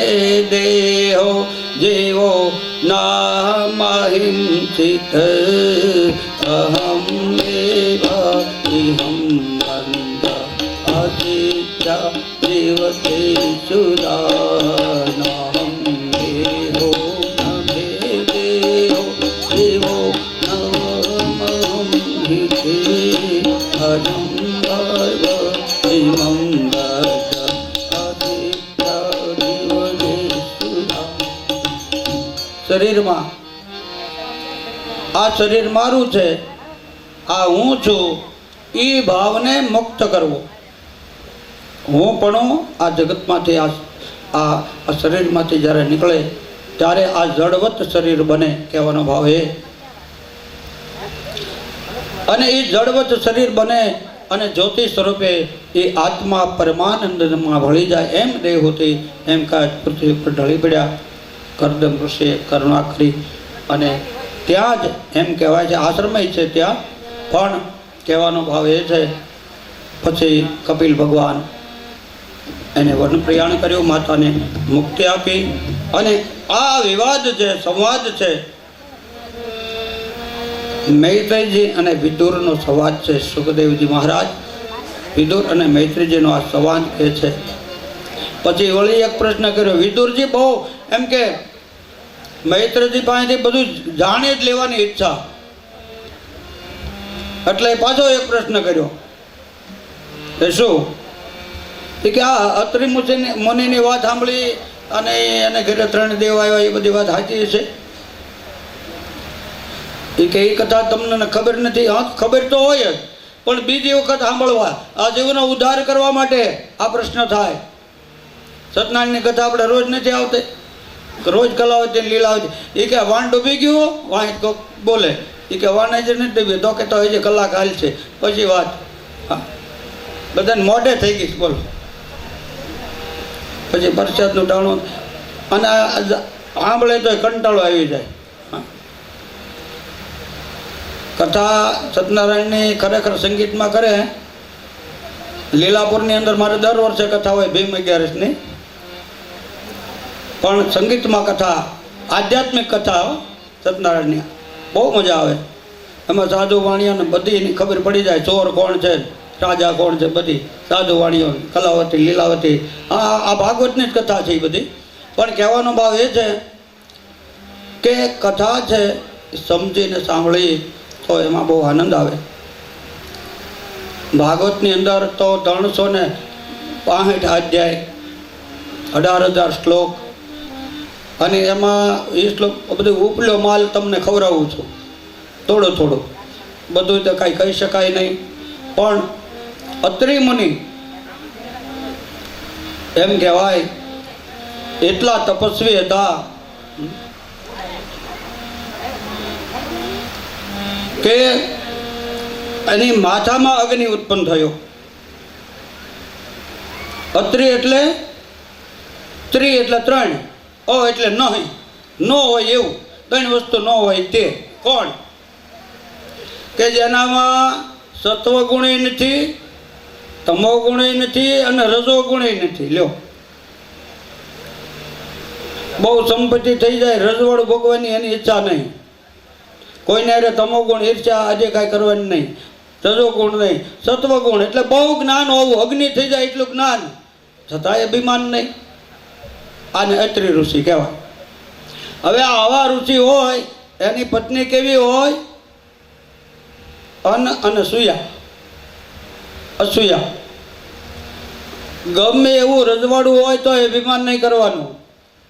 Speaker 1: દેહો જીવો નામહિમ ચિત અહમ એવા ઇહમ બંધ અચિત્યા જીવતે સુદા. નાહમ દેહો ન મે દેહો જીવો નામહમ હિતે અહમ શરીરમાં આ શરીર મારું છે, આ હું છું, એ ભાવને મુક્ત કરવો. હું પણ આ જગતમાંથી આ શરીરમાંથી જ્યારે નીકળે ત્યારે આ જડવત શરીર બને કહેવાનો ભાવ એ. અને એ જડવત શરીર બને અને જ્યોતિ સ્વરૂપે એ આત્મા પરમાનંદમાં ભળી જાય. એમ દેહૂતિ એમ કાંઈ પૃથ્વી પર ઢળી પડ્યા. કરદમ ઋષિએ કરુણા કરી અને ત્યાં જ એમ કહેવાય છે આશ્રમય છે ત્યાં પણ કહેવાનો ભાવ એ છે. પછી કપિલ ભગવાન એને વન પ્રયાણ કર્યું, માતાને મુક્તિ આપી. અને આ વિવાદ છે, સંવાદ છે, મૈત્રેયજી અને વિદુરનો સંવાદ છે. સુખદેવજી મહારાજ વિદુર અને મૈત્રેયજીનો આ સંવાદ કહે છે. પછી વળી એક પ્રશ્ન કર્યો. વિદુરજી બહુ એમ કે મૈત્રેયજી પાસેથી બધું જાણી જ લેવાની ઈચ્છા, એટલે પાછો એક પ્રશ્ન કર્યો. એ શું? કે આ અત્રિ મુનિની વાત સાંભળી અને એને ઘરે 3 દેવ આવ્યા, એ બધી વાત સાચી છે? એ કે એ કથા તમને ખબર નથી? હા, ખબર તો હોય જ, પણ બીજી વખત સાંભળવા, આ જીવનો ઉદ્ધાર કરવા માટે આ પ્રશ્ન થાય. સત્યનારાયણની કથા આપણે રોજ નથી આવતી, રોજ કલાવતી લીલાવતી. એ કે વાણ ડૂબી ગયું, વાણ બોલે. એ કે વાણ હજી નથી ડૂબ્યું, તો કે તો હજી કલાક હાલ છે પછી વાત. હા, બધાને મોઢે થઈ ગઈ. બોલો. પછી પ્રસાદનું ટાણું અને સાંભળે તો કંટાળો આવી જાય. કથા સત્યનારાયણની ખરેખર સંગીતમાં કરે. લીલાપુરની અંદર મારે દર વર્ષે કથા હોય ભીમ 11ની, પણ સંગીતમાં કથા, આધ્યાત્મિક કથા સત્યનારાયણની બહુ મજા આવે. એમાં સાધુ વાણીઓને બધી એની ખબર પડી જાય. ચોર કોણ છે, રાજા કોણ છે, બધી સાધુ વાણીઓ, કલાવતી, લીલાવતી. આ ભાગવતની જ કથા છે એ બધી. પણ કહેવાનો ભાવ એ છે કે કથા છે સમજીને સાંભળી તો એમાં બહુ આનંદ આવે. ભાગવતની અંદર તો 365 અધ્યાય, 18,000 શ્લોક, અને એમાં એ શ્લોક બધું ઉપલ્યો માલ તમને ખવડાવું છું થોડું થોડું. બધું તો કાંઈ કહી શકાય નહીં. પણ અત્રિ મુનિ એમ કહેવાય એટલા તપસ્વી હતા કે એની માથામાં અગ્નિ ઉત્પન્ન થયો. અત્રિ એટલે ત્રિ એટલે 3, ઓ એટલે નહીં, ન હોય એવું, 3 વસ્તુ ન હોય તે. કોણ? કે જેનામાં સત્વગુણી નથી, તમો ગુણય નથી અને રજો ગુણય નથી. લ્યો, બહુ સંપત્તિ થઈ જાય, રજવાડું ભોગવાની એની ઈચ્છા નહીં. કોઈને અરે તમો ગુણ ઈર્ષ્યા આજે કાંઈ કરવાની નહીં, રજો ગુણ નહીં, સત્વ ગુણ એટલે બહુ જ્ઞાન હોવું, અગ્નિ થઈ જાય એટલું જ્ઞાન, છતાંય અભિમાન નહીં. આને અત્રિ ઋષિ કહેવાય. હવે આવા ઋષિ હોય એની પત્ની કેવી હોય? અને અસૂયા. ગમે એવું રજવાડું હોય તો અભિમાન નહીં કરવાનું,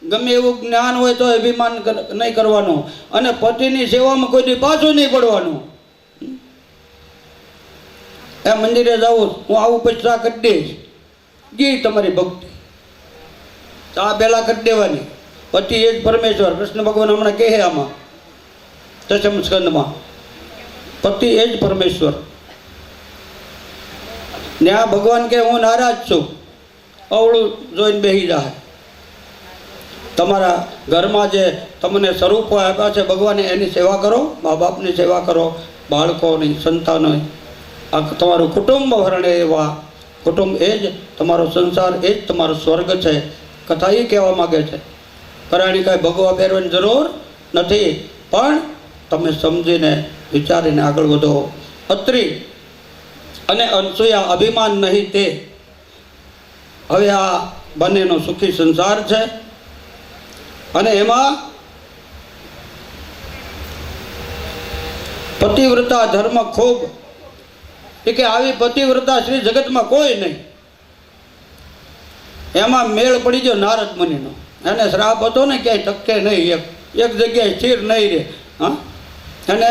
Speaker 1: ગમે એવું જ્ઞાન હોય તો અભિમાન નહીં કરવાનું, અને પતિની સેવામાં કોઈ દી પાછું નહીં પડવાનું. એ મંદિરે જાઉં, હું આવું પછી આ કરી દઈશ, ગઈ તમારી ભક્તિ આ પહેલાં કરી દેવાની. પતિ એ જ પરમેશ્વર. કૃષ્ણ ભગવાન હમણાં કહે આમાં દશમ સ્કંદમાં, પતિ એ જ પરમેશ્વર. ને આ ભગવાન કે હું નારાજ છું, અવળું જોઈને બેસી જાય. તમારા ઘરમાં જે તમને સ્વરૂપો આપ્યા છે ભગવાને, એની સેવા કરો, મા બાપની સેવા કરો, બાળકોની, સંતાનોની. આ તમારું કુટુંબ ભરણે એવા કુટુંબ એ જ તમારો સંસાર, એ જ તમારો સ્વર્ગ છે. કથા એ કહેવા માગે છે. કરાણી કાંઈ ભગવા પહેરવાની જરૂર નથી, પણ તમે સમજીને વિચારીને આગળ વધો. અત્રિ અને અનસૂયા અભિમાન નહીં તે. હવે આ બંનેનો સુખી સંસાર છે, અને એમાં પતિવ્રતા ધર્મ ખૂબ. એ કે આવી પતિવ્રતા શ્રી જગતમાં કોઈ નહીં. એમાં મેળ પડી ગયો નારદ મુનિનો. એને શ્રાપ હતો ને, ક્યાંય ટકે નહીં, એક જગ્યાએ સ્થિર નહીં રહે. હા, અને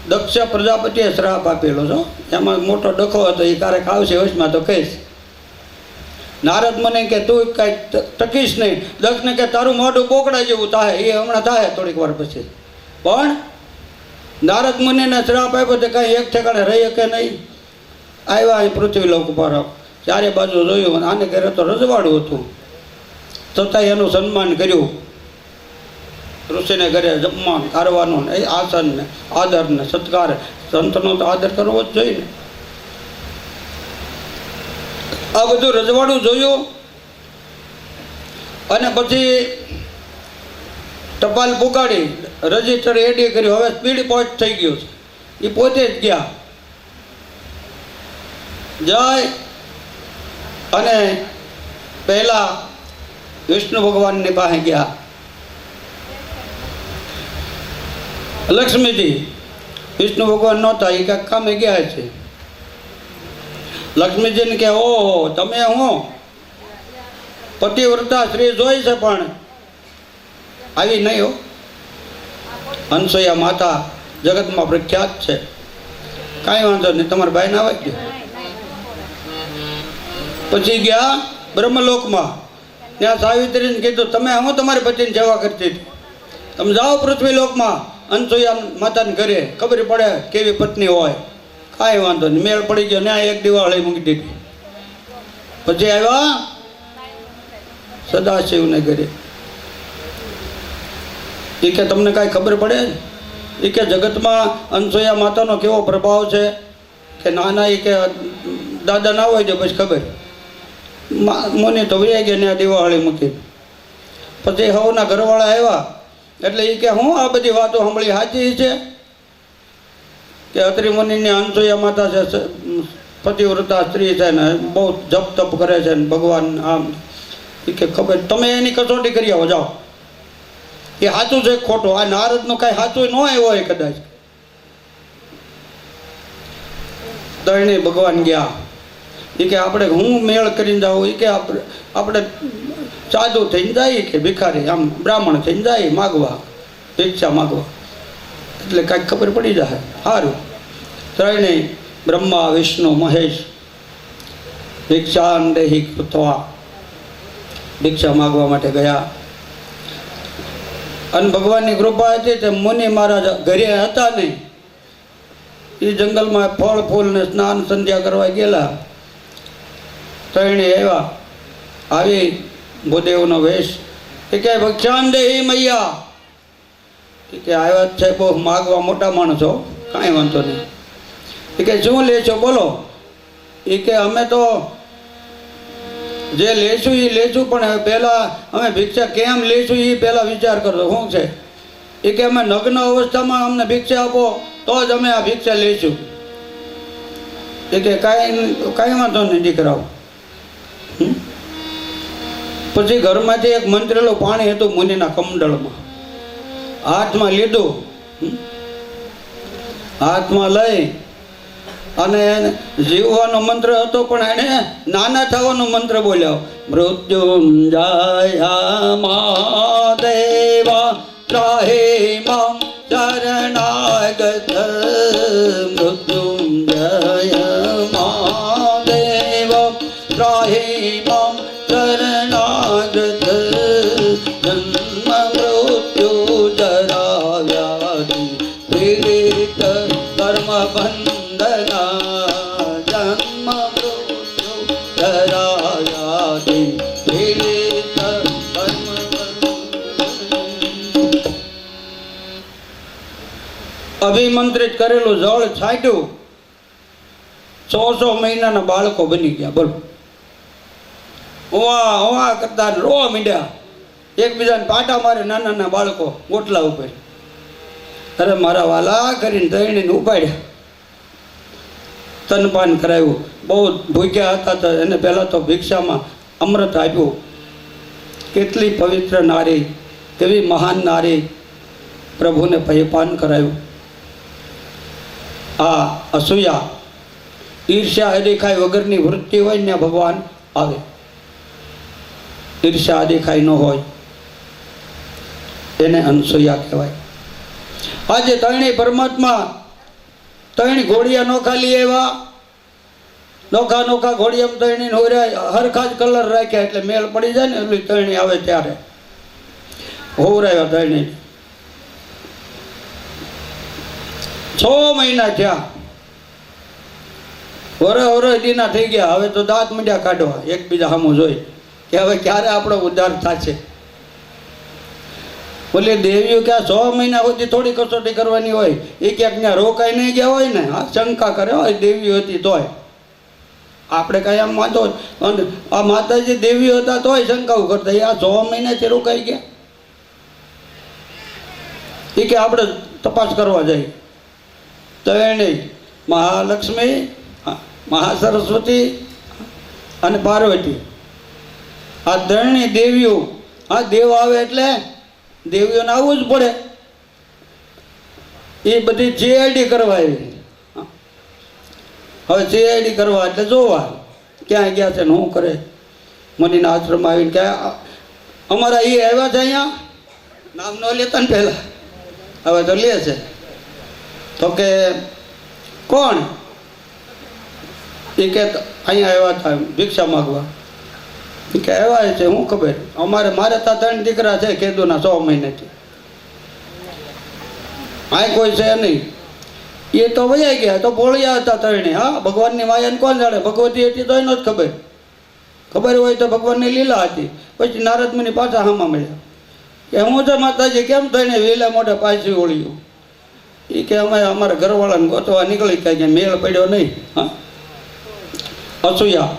Speaker 1: દક્ષ પ્રજાપતિએ શ્રાપ આપેલો છો, એમાં મોટો ડખો હતો. એ ક્યારેક આવશે વચમાં તો કહીશ. નારદ મને કે તું કાંઈ ટકીશ નહીં. દક્ષને કે તારું મોઢું બોકડા જેવું થાય, એ હમણાં થાય થોડીક વાર પછી. પણ નારદ મુનિને શ્રાપ આપ્યો તો કાંઈ એક ઠેકાણે રહી શકે નહીં. આવ્યા અહીં પૃથ્વીલોક ઉપર, ચારે બાજુ જોયું, આને ઘરે તો રજવાડું હતું, છતાંય એનું સન્માન કર્યું. ઋષિને ઘરે જમવાનું, કારવાનું, એ આસન ને આદર ને સત્કાર. સંતનો તો આદર કરવો જ જોઈએ ને. આ બધું રજવાડું જોયું, અને પછી ટપાલ પુગાડી, રજીસ્ટર એડી કર્યું. હવે સ્પીડ પોસ્ટ થઈ ગયું છે. એ પોતે જ ગયા જાય, અને પહેલા વિષ્ણુ ભગવાનની પાસે ગયા. લક્ષ્મીજી, વિષ્ણુ ભગવાન નહોતા, એ કાંઈક કામે ગયા છે. લક્ષ્મીજીને કે ઓહો, તમે હું પતિવ્રતા સ્ત્રી જોઈ છે, પણ આવી નહીં હો. અનસૂયા માતા જગતમાં પ્રખ્યાત છે. કાંઈ વાંધો નહીં, તમારા ભાઈને આવે ગયો. પછી ગયા બ્રહ્મલોકમાં. ત્યાં સાવિત્રીને કીધું તમે હું તમારી પતિની સેવા કરતી હતી, તમે જાઓ પૃથ્વીલોકમાં અનસૂયા માતાને ઘરે, ખબર પડે કેવી પત્ની હોય. કાંઈ વાંધો નહીં, મેળ પડી ગયો. ત્યાં એક દિવાળી મૂકી દીધી. પછી આવ્યા સદાશિવને ઘરે. એ કે તમને કાંઈ ખબર પડે? એ કે જગતમાં અનસૂયા માતાનો કેવો પ્રભાવ છે. કે નાના, એ કે દાદા ના હોય તો પછી ખબર. મને તો વૈયા ગયા ત્યાં દિવાળી મૂકી. પછી હવના ઘરવાળા આવ્યા, એટલે એ કે હું આ બધી વાતો સાંભળી સાચી છે કે અત્રિ મુનિની અનસૂયા માતા છે, પતિવ્રતા સ્ત્રી છે ને, બહુ જપ તપ કરે છે ને ભગવાન આમ. એ કે ખબર, તમે એની કસોટી કરી આવો, જાઓ. એ સાચું છે ખોટું? આ નારદનું કાંઈ સાચું ન હોય કદાચ. દરણી ભગવાન ગયા. એ કે આપણે હું મેળ કરીને જાઉં? એ કે આપણે સાધુ થઈને જાય કે ભિખારી, આમ બ્રાહ્મણ થઈને જાય માગવા, ભિક્ષા માગવા, એટલે કાંઈક ખબર પડી જાય. સારું. ત્રણેય બ્રહ્મા વિષ્ણુ મહેશ ભિક્ષાન દેહી કૃત્વા ભિક્ષા માગવા માટે ગયા. અને ભગવાનની કૃપા હતી તે મુનિ મહારાજ ઘરે હતા નહીં. એ જંગલમાં ફળ ફૂલ ને સ્નાન સંધ્યા કરવા ગયેલા. ત્રણેય આવ્યા. આવી ભૂદેવનો વેશ. એ કે ભક્ષાન દેહી મૈયા. એ કે આવ્યા છે બહુ માગવા, મોટા માણસો, કાંઈ વાંધો નહીં. એ કે શું લે છો બોલો? એ કે અમે તો જે લેશું એ લેશું, પણ પહેલાં અમે ભિક્ષા કેમ લેશું એ પહેલાં વિચાર કરજો. શું છે એ કે અમે નગ્ન અવસ્થામાં અમને ભિક્ષા આપો તો જ અમે આ ભિક્ષા લઈશું. એ કે કાંઈ વાંધો નહીં દીકરાઓ. પછી ઘરમાંથી એક મંત્રેલું પાણી હતું મુનિના કમંડળમાં, હાથમાં લીધું. હાથમાં લઈ અને જીવવાનો મંત્ર હતો, પણ એને નાના થવાનો મંત્ર બોલ્યો. મૃત્યુંજય મહાદેવા ત્રાહી મામ શરણાગત. મૃત્યુંજય મહાદેવા ત્રાહી મામ શરણાગત. જન્મ મૃત્યુ જરા વ્યાધિ પીડિત કર્મ બંધના. જન્મ મૃત્યુ જરા વ્યાધિ પીડિત કર્મ અભિમંત્રિત કરેલું જળ છાંટ્યું. 100 મહિનાના બાળકો બની ગયા. બોલો, ઓવા ઓવા કરતા રોવા મીડ્યા, એકબીજાને પાટા મારે. નાના નાના બાળકો ગોટલા ઉપર. અરે મારા વાલા કરીને તૈણીને ઉપાડ્યા, તનપાન કરાવ્યું. બહુ ભૂખ્યા હતા તો એને પહેલાં તો ભિક્ષામાં અમૃત આપ્યું. કેટલી પવિત્ર નારી, કેવી મહાન નારી, પ્રભુને પયપાન કરાવ્યું. આ અસૂયા, ઈર્ષ્યા અદેખાઈ વગરની વૃત્તિ હોય ને ભગવાન આવે. ઈર્ષ્યા અદેખાઈ ન હોય એને અનસૂયા કહેવાય. આજે ત્રણેય પરમાત્મા ત્રણ ઘોડિયા નોખા લઈ આવ્યા. નોખા નોખા ઘોડિયા ત્રણેય હોર્યા, હરખા જ કલર રાખ્યા એટલે મેળ પડી જાય ને. એટલી ત્રણેય આવે ત્યારે હોવરાયા ત્રણેય. 6 મહિના થયા, વરસ દીના થઈ ગયા. હવે તો દાંત મીંડ્યા કાઢવા એકબીજા સામું જોઈ કે હવે ક્યારે આપણો ઉદ્ધાર થશે. બોલે દેવીઓ કે 6 મહિના સુધી થોડી કસોટી કરવાની હોય. એ ક્યાંક ત્યાં રોકાઈ નહીં ગયા હોય ને, આ શંકા કરે હોય દેવીઓ હતી તોય. આપણે કાંઈ આમ વાંધો, અને આ માતાજી દેવીઓ હતા તોય શંકાઓ કરતા. આ 6 મહિનાથી રોકાઈ ગયા. એ કે આપણે તપાસ કરવા જઈએ. ત્રણેય મહાલક્ષ્મી, મહાસરસ્વતી અને પાર્વતી, આ ત્રણેય દેવીઓ. આ દેવ આવે એટલે દેવીઓને આવવું જ પડે. એ બધી CID કરવા આવી. હવે CID કરવા એટલે જોવા ક્યાં ગયા છે ને શું કરે. મુનિના આશ્રમમાં આવીને કે અમારા એ આવ્યા છે અહીંયા, નામ ન લેતા ને પહેલાં, હવે તો લે છે. તો કે કોણ? એ કે અહીંયા આવ્યા હતા ભિક્ષા માગવા. એ કે આવ્યા છે, હું ખબર. મારે ત્યાં 3 દીકરા છે કેદુના 100 મહિનાથી. આ કોઈ છે નહીં. એ તો વૈયા ગયા, તો બોળ્યા હતા ત્રણે. હા, ભગવાનની માયાને કોણ જાણે? ભગવતી હતી તો એનો જ ખબર. ખબર હોય તો ભગવાનની લીલા હતી. પછી નારદ મુનિ પાછા હામાં મળ્યા કે હું છે માતાજી, કેમ થઈને વેલા મોઢે પાછી ઓળ્યું? એ કે અમે અમારા ઘરવાળાને ગોતવા નીકળી કાંઈ મેળ પડ્યો નહીં. હા, અસૂયા,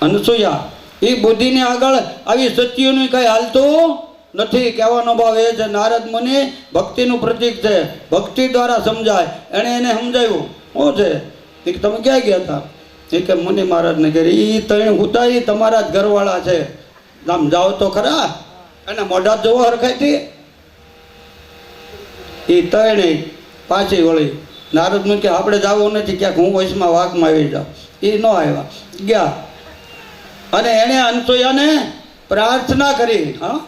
Speaker 1: અનસૂયા. એ બુદ્ધિને આગળ આવી સત્યોનું કાંઈ હાલતું નથી. કહેવાનો ભાવ એ છે, નારદ મુનિ ભક્તિનું પ્રતીક છે, ભક્તિ દ્વારા સમજાય. એણે એને સમજાવ્યું. શું છે? એ તમે ક્યાં ગયા હતા? એ કે મુનિ મહારાજને ઘરે. એ 3 હુતા એ તમારા જ ઘરવાળા છે, આમ જાઓ તો ખરા. એને મોઢા જોવો હરખાઈથી. એ 3 પાછી વળી. નારદ મુનિ કે આપણે જવું નથી, ક્યાંક હું વયસમાં વાઘમાં આવી જાઉં. એ ન આવ્યા, ગયા. અને એણે અનસૂયાને પ્રાર્થના કરી. હા,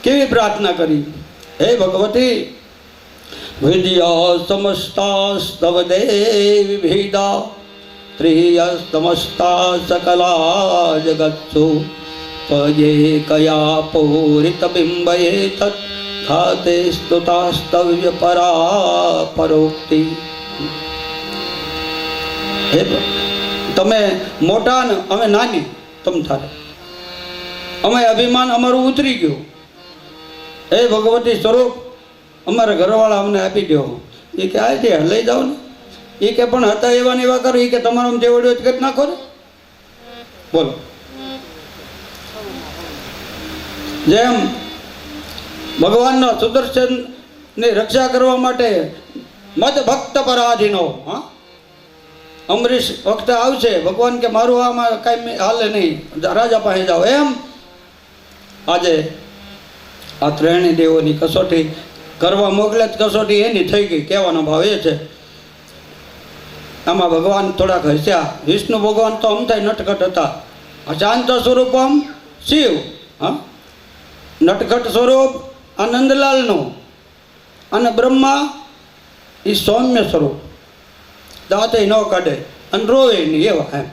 Speaker 1: કેવી પ્રાર્થના કરી? હે ભગવતી, વિદ્યા સમસ્તા દેવી ભેદા ત્રિય સમસ્તા સકલા જગત્સુ ત્વયે કયા પૂરિત બિંબયે તત્ ખાતે સ્તુતાસ્તવ્ય પરા પરોક્તિ. હે તમે મોટા ને અમે નાની, તમ થારે અમે અભિમાન અમારું ઉતરી ગયું. હે ભગવતી સ્વરૂપ, અમારા ઘરવાળા અમને આપી દો. એ કે આજે લઈ જાઓ ને. એ કે પણ હતા એવા ને એવા કરો, એ કે તમારો જે વડ્યો કરી નાખો ને. બોલો, જેમ ભગવાનનો સુદર્શનની રક્ષા કરવા માટે મદ ભક્ત પરાધીનો, હા, અમરીશ વખતે આવશે, ભગવાન કે મારું આમાં કાંઈ હાલે નહીં, રાજા પાસે જાઓ. એમ આજે આ ત્રણેય દેવોની કસોટી કરવા મોકલે, કસોટી એની થઈ ગઈ. કહેવાનો ભાવ એ છે આમાં ભગવાન થોડાક હસ્યા. વિષ્ણુ ભગવાન તો અમથાય નટખટ હતા. શાંત સ્વરૂપમ શિવ, હા, નટખટ સ્વરૂપ આનંદલાલનું, અને બ્રહ્મા એ સૌમ્ય સ્વરૂપ, દાંતે ન કાઢે અને રોવે નહીં એવા. એમ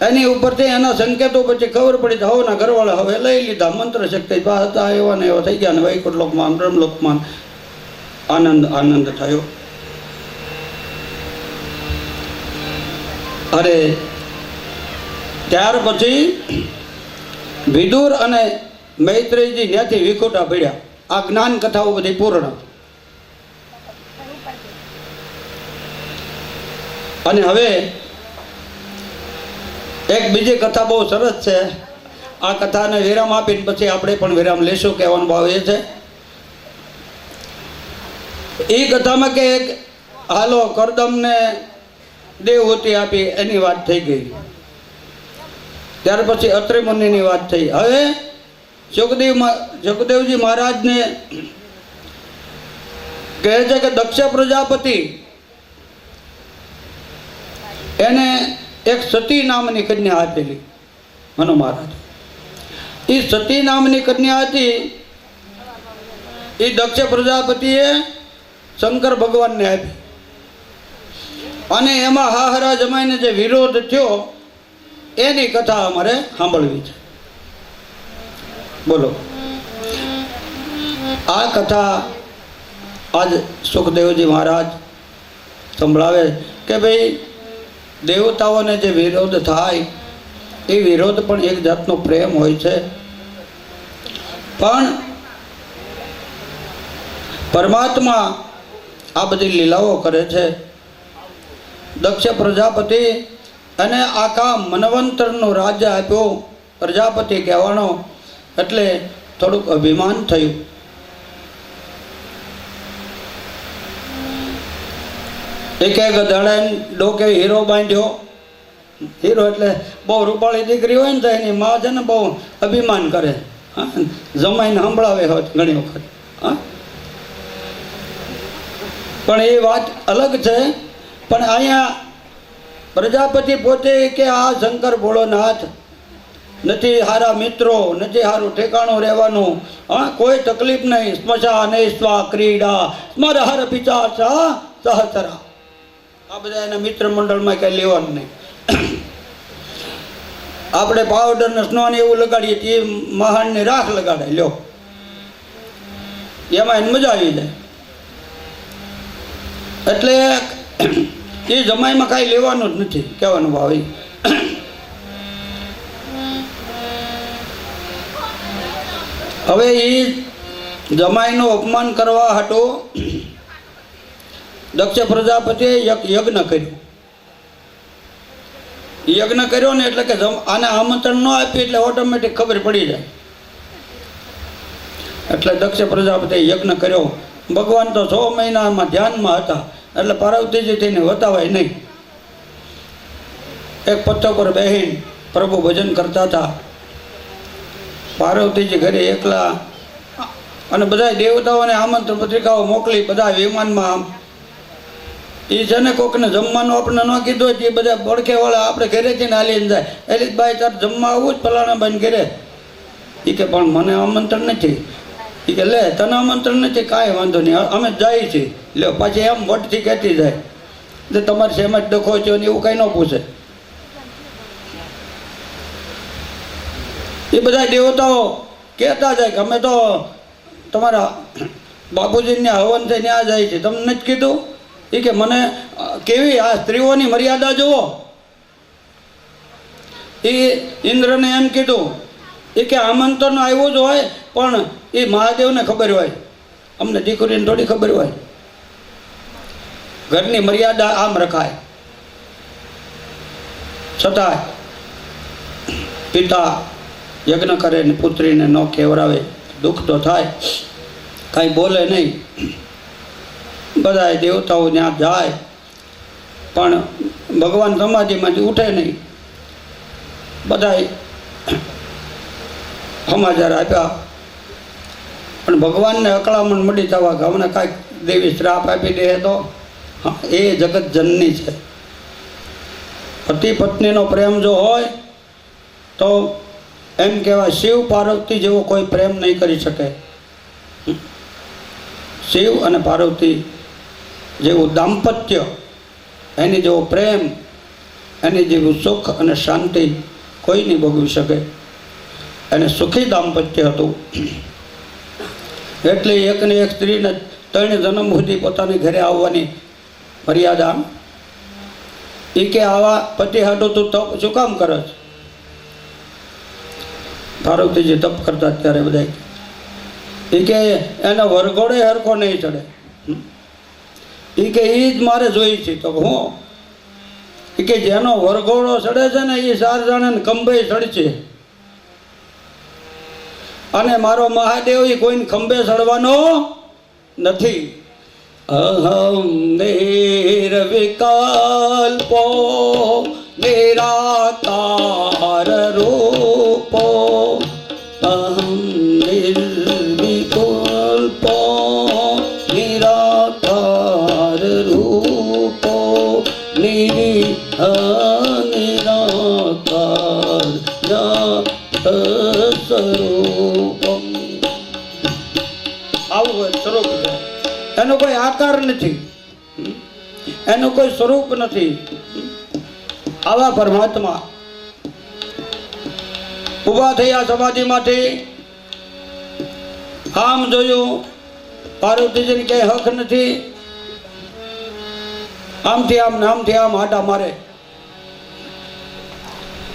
Speaker 1: એની ઉપરથી એના સંકેતો પછી ખબર પડી તો હવના ઘરવાળા હવે લઈ લીધા. મંત્ર શક્તિ હતા એવા ને એવા થઈ ગયા. ને વૈકુંઠ લોકમાં બ્રહ્મલોકમાં આનંદ આનંદ થયો. અરે ત્યાર પછી વિદુર અને મૈત્રેયજી ત્યાંથી વિખોટા પડ્યા. આ જ્ઞાન કથાઓ બધી પૂર્ણ. અને હવે એક બીજી કથા બહુ સરસ છે. આ કથાને વિરામ આપીને પછી આપણે પણ વિરામ લેશું. કહેવાનો ભાવ એ છે એ કથામાં કે એક હાલો કરદમને દેવહૂતિ આપી એની વાત થઈ ગઈ. ત્યાર પછી અત્રિ મુનિની વાત થઈ. હવે સુખદેવજી મહારાજને કહે છે કે દક્ષ પ્રજાપતિ એને એક સતી નામની કન્યા આપેલી. મનુ મહારાજ એ સતી નામની કન્યા હતી. એ દક્ષ પ્રજાપતિએ શંકર ભગવાનને આપી. અને એમાં હાહરા જમાઈને જે વિરોધ થયો એની કથા અમારે સાંભળવી છે. બોલો, આ કથા આજ સુખદેવજી મહારાજ સંભળાવે કે ભાઈ દેવતાઓને જે વિરોધ થાય એ વિરોધ પણ એક જાતનો પ્રેમ હોય છે. પણ પરમાત્મા આ બધી લીલાઓ કરે છે. દક્ષ પ્રજાપતિ અને આખા મનવંતરનું રાજ્ય આપ્યો. પ્રજાપતિ કહેવાનો એટલે થોડુંક અભિમાન થયું. એક ગધાડા ડોકે હીરો બાંધ્યો. હીરો એટલે બહુ રૂપાળી દીકરી હોય ને તો એની મા છે ને બહુ અભિમાન કરે. હા, જમાઈને સંભળાવે હોત ઘણી વખત. હા, પણ એ વાત અલગ છે. પણ અહીંયા પ્રજાપતિ પોતે કે આ શંકર ભોળોનાથ નથી સારા મિત્રો, નથી સારું ઠેકાણું રહેવાનું, હા, કોઈ તકલીફ નહીં. સ્મશાને સ્વા ક્રીડા સ્મરહર પિચાચા સહચરા. આ બધા એના મિત્ર મંડળમાં કંઈ લેવાનું નહીં. આપણે પાવડર ને સ્નોન એવું લગાડીએ તો એ મહાનની રાખ લગાડે. લ્યો, એમાં એને મજા આવી જાય. એટલે એ જમાઈમાં કાંઈ લેવાનું જ નથી. કહેવાનું ભાવ હવે એ જમાઈનું અપમાન કરવા હાટો દક્ષ પ્રજાપતિએ યજ્ઞ કર્યો. યજ્ઞ કર્યો ને એટલે કે આને આમંત્રણ ન આપ્યું એટલે ઓટોમેટિક ખબર પડી જાય. એટલે દક્ષ પ્રજાપતિએ યજ્ઞ કર્યો. ભગવાન તો 6 મહિનામાં ધ્યાનમાં હતા એટલે પાર્વતીજી થઈને વતાવાય નહીં. એક પથ્થર પર બેહીન પ્રભુ ભજન કરતા હતા. પાર્વતીજી ઘરે એકલા. અને બધા દેવતાઓને આમંત્રણ પત્રિકાઓ મોકલી. બધા વિમાનમાં એ છે ને કોકને જમવાનું આપણે ન કીધું હોય એ બધા બળખેવાળા આપણે ઘરેથી ને હાલીને જાય. એટલે ભાઈ તાર જમવા આવું જ ફલાણા ભાઈ ઘરે. એ કે પણ મને આમંત્રણ નથી. એ કે લે તને આમંત્રણ નથી, કાંઈ વાંધો નહીં, અમે જાય છીએ. લે પાછી એમ વટથી કહેતી જાય એટલે તમારે શેમ જ ડખો છો ને એવું કાંઈ ન પૂછે. એ બધા દેવતાઓ કહેતા જાય કે અમે તો તમારા બાપુજીને હવન થઈને આ જાય છે, તમને નથી કીધું? એ કે મને કેવી આ સ્ત્રીઓની મર્યાદા જુઓ. એ ઇન્દ્રને એમ કીધું એ કે આમંત્રણ આવ્યું જ હોય પણ એ મહાદેવને ખબર હોય, અમને દીકરીને થોડી ખબર હોય. ઘરની મર્યાદા આમ રખાય. છતાંય પિતા યજ્ઞ કરે ને પુત્રીને ન કેવરાવે, દુઃખ તો થાય, કાંઈ બોલે નહીં. બધાય દેવતાઓ ત્યાં જાય પણ ભગવાન સમાધિમાંથી ઉઠે નહીં. બધાય સમાચાર આપ્યા પણ ભગવાનને અકળામણ મળી થવા કે અમને કાંઈક દેવી શ્રાપ આપી દે તો એ જગત જનની છે. પતિ પત્નીનો પ્રેમ જો હોય તો એમ કહેવાય શિવ પાર્વતી જેવો કોઈ પ્રેમ નહીં કરી શકે. શિવ અને પાર્વતી જેવું દાંપત્ય, એની જેવો પ્રેમ, એની જેવું સુખ અને શાંતિ કોઈ નહીં ભોગવી શકે. એને સુખી દાંપત્ય હતું. એટલે એકને એક સ્ત્રીને 3 જન્મ સુધી પોતાની ઘરે આવવાની મર્યાદા. એ કે આવા પતિ હાટું તું તપ શું કામ કરે છે? પાર્વતીજી તપ કરતા ત્યારે બધા એ કે એના વરઘોડે હરખો નહીં ચડે. એ કે એ જ મારે જોઈ છે. તો હું એ કે જેનો વરઘોડો ચડે છે ને એ 4 જણાને ખંભે ચડશે, અને મારો મહાદેવ એ કોઈને ખંભે ચડવાનો નથી. અહમ નિર્વિકલ્પો નિરાકાર રૂપો, અહમ નિર્વિકલ્પો નિરાકાર રૂપો, નિરાકાર સ્વરૂપમ. આવું સ્વરૂપ છે. એનો કોઈ આકાર નથી, એનું કોઈ સ્વરૂપ નથી. આવા પરમાત્મા ઊભા થયા સમાધિમાંથી. આમ જોયું, પાર્વતીજીને ક્યાંય હક નથી. આમથી આમ નામથી આમ આટા મારે.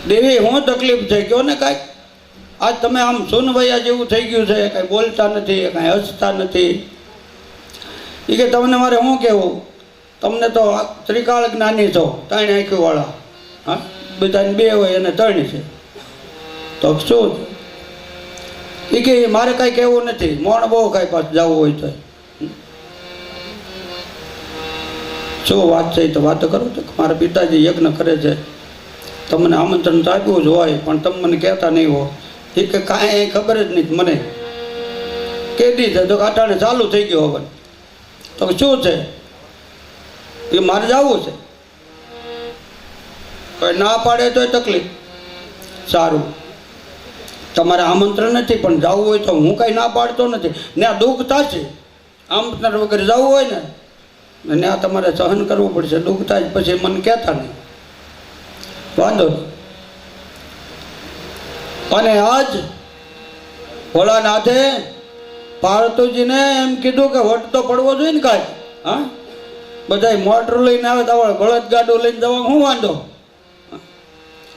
Speaker 1: દેવી હું તકલીફ છે કયો ને કાંઈક. આજ તમે આમ સુનવૈયા જેવું થઈ ગયું છે, કાંઈ બોલતા નથી, કાંઈ હસતા નથી. એ કે તમને મારે શું કહેવું? તમને તો ત્રિકાળ જ્ઞાની છો, 3 આંખીવાળા. હા, બધાને 2 હોય અને 3 છે. તો શું? એ કે મારે કાંઈ કહેવું નથી, મોણ બહુ કાંઈ પાછું જવું હોય તો. શું વાત છે? તો વાત કરો. તો મારા પિતાજી યજ્ઞ કરે છે, તમને આમંત્રણ તો આપ્યું જ હોય પણ તમે મને કહેતા નહીં હો. એ કે કાંઈ ખબર જ નહીં મને. કેદી છે? તો કાંટાણે ચાલુ થઈ ગયો હવે. તો શું છે? એ મારે જવું છે. કોઈ ના પાડે તોય તકલીફ. સારું, તમારે આમંત્રણ નથી પણ જવું હોય તો હું કાંઈ ના પાડતો નથી. ને આ દુઃખ થશે, આમંત્રણ વગર જવું હોય ને ત્યાં તમારે સહન કરવું પડશે. દુઃખ થાય પછી મને કહેતા નહીં, વાંધો નહીં. અને આજ ભોળાનાથે પાર્વતીજીને એમ કીધું કે વટ તો પડવો જોઈએ ને કાંઈ. હા, બધા મોટર લઈને આવે તો બળદ ગાડું લઈને જવા શું વાંધો?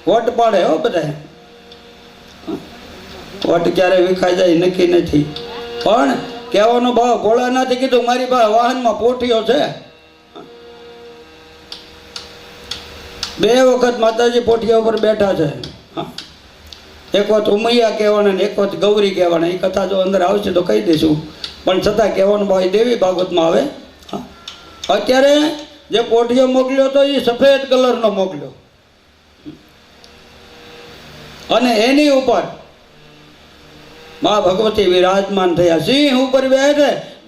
Speaker 1: વટ પાડે હો બધા. વટ ક્યારે વિખાઈ જાય નક્કી નથી. પણ કહેવાનો ભાવ ભોળાનાથે કીધું મારી પાસે વાહનમાં પોઠીઓ છે. 2 વખત માતાજી પોઠિયા ઉપર બેઠા છે. હા, એક વખત ઉમૈયા કહેવાના ને એક વખત ગૌરી કહેવાના. એ કથા જો અંદર આવશે તો કહી દઈશું, પણ છતાં કહેવાનો ભાવ દેવી ભાગવતમાં આવે. હા, અત્યારે જે પોઠિયો મોકલ્યો તો એ સફેદ કલરનો મોકલ્યો, અને એની ઉપર મા ભગવતી વિરાજમાન થયા. સિંહ ઉપર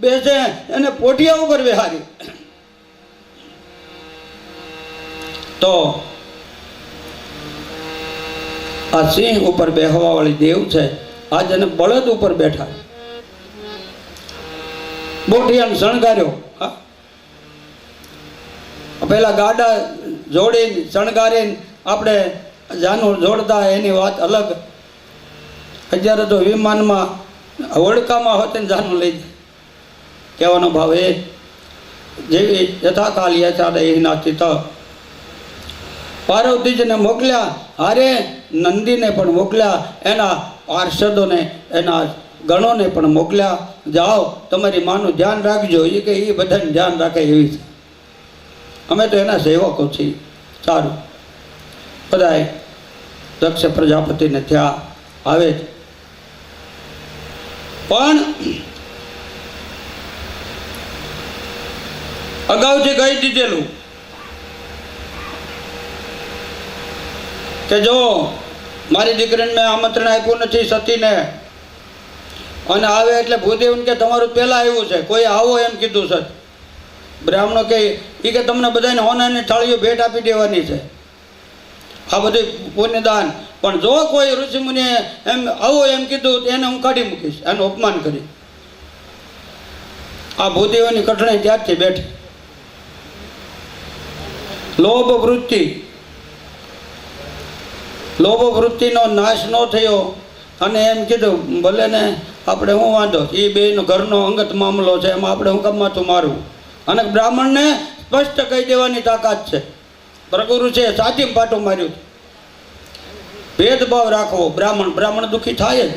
Speaker 1: બેસે અને પોઠિયા ઉપર બેહારી. તો આ સિંહ ઉપર બેહવા વાળી દેવ છે. આજ એને બળદ ઉપર બેઠા, બોટિયાને શણગાર્યો. હા, પેલા ગાડા જોડીને શણગારીને આપણે જાનું જોડતા, એની વાત અલગ. અત્યારે તો વિમાનમાં હોડકામાં હોતે જાનું લઈ જાય. કહેવાનો ભાવ એ જેવી યથાકાલ યથાદયનાથી તો પાર્વતીજીને મોકલ્યા, હારે નંદીને પણ મોકલ્યા, એના પાર્ષદોને એના ગણોને પણ મોકલ્યા. જાઓ તમારી માનું ધ્યાન રાખજો. એ કે એ બધાને ધ્યાન રાખે એવી છે. અમે તો એના સેવકો છીએ. સારું, બધાય દક્ષ પ્રજાપતિને ત્યાં આવે છે. પણ અગાઉથી કહી દીધેલું કે જો મારી દીકરીને મેં આમંત્રણ આપ્યું નથી સતીને, અને આવે એટલે ભૂદેવને કે તમારું પહેલાં આવ્યું છે, કોઈ આવો એમ કીધું છે. બ્રાહ્મણો કે એ કે તમને બધાને હોનાની થાળીઓ ભેટ આપી દેવાની છે, આ બધું પુણ્યદાન. પણ જો કોઈ ઋષિમુનિએ એમ આવો એમ કીધું તો એને હું કાઢી મૂકીશ, એનું અપમાન કરી. આ ભૂદેવની કઠણાઈ ત્યારથી બેઠી. લોભ વૃત્તિનો નાશ ન થયો, અને એમ કીધું ભલે ને આપણે શું વાંધો, એ બેનો ઘરનો અંગત મામલો છે, એમાં આપણે હું કામ માથું મારવું. અને બ્રાહ્મણને સ્પષ્ટ કહી દેવાની તાકાત છે. પ્રગુરુ છે સાચી પાટું માર્યું. ભેદભાવ રાખવો, બ્રાહ્મણ દુઃખી થાય જ.